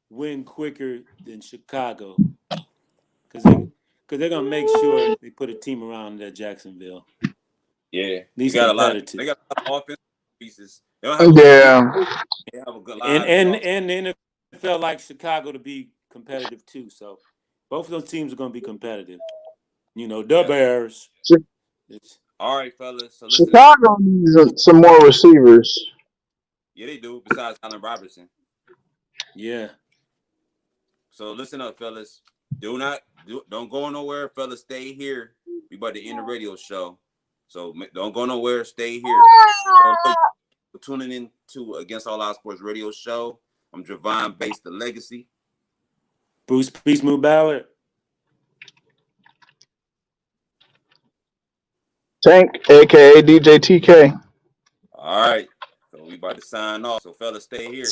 [SPEAKER 2] win quicker than Chicago because they're gonna make sure they put a team around that Jacksonville.
[SPEAKER 1] Yeah,
[SPEAKER 2] These
[SPEAKER 1] they got a lot of offensive pieces. They have a good line.
[SPEAKER 2] And the NFL likes Chicago to be competitive too. So both of those teams are gonna be competitive. The Bears.
[SPEAKER 1] All right, fellas. So listen,
[SPEAKER 3] Chicago needs some more receivers.
[SPEAKER 1] Yeah, they do. Besides Allen Robinson.
[SPEAKER 2] Yeah.
[SPEAKER 1] So listen up, fellas. Don't go nowhere, fellas. Stay here. We about to end the radio show. So don't go nowhere. Stay here. So tuning in to Against All Our Sports Radio Show. I'm Javon Bates, the Legacy.
[SPEAKER 2] Bruce Peace Move Ballard.
[SPEAKER 3] Tank, aka DJ TK.
[SPEAKER 1] All right. So we about to sign off. So fellas, stay here.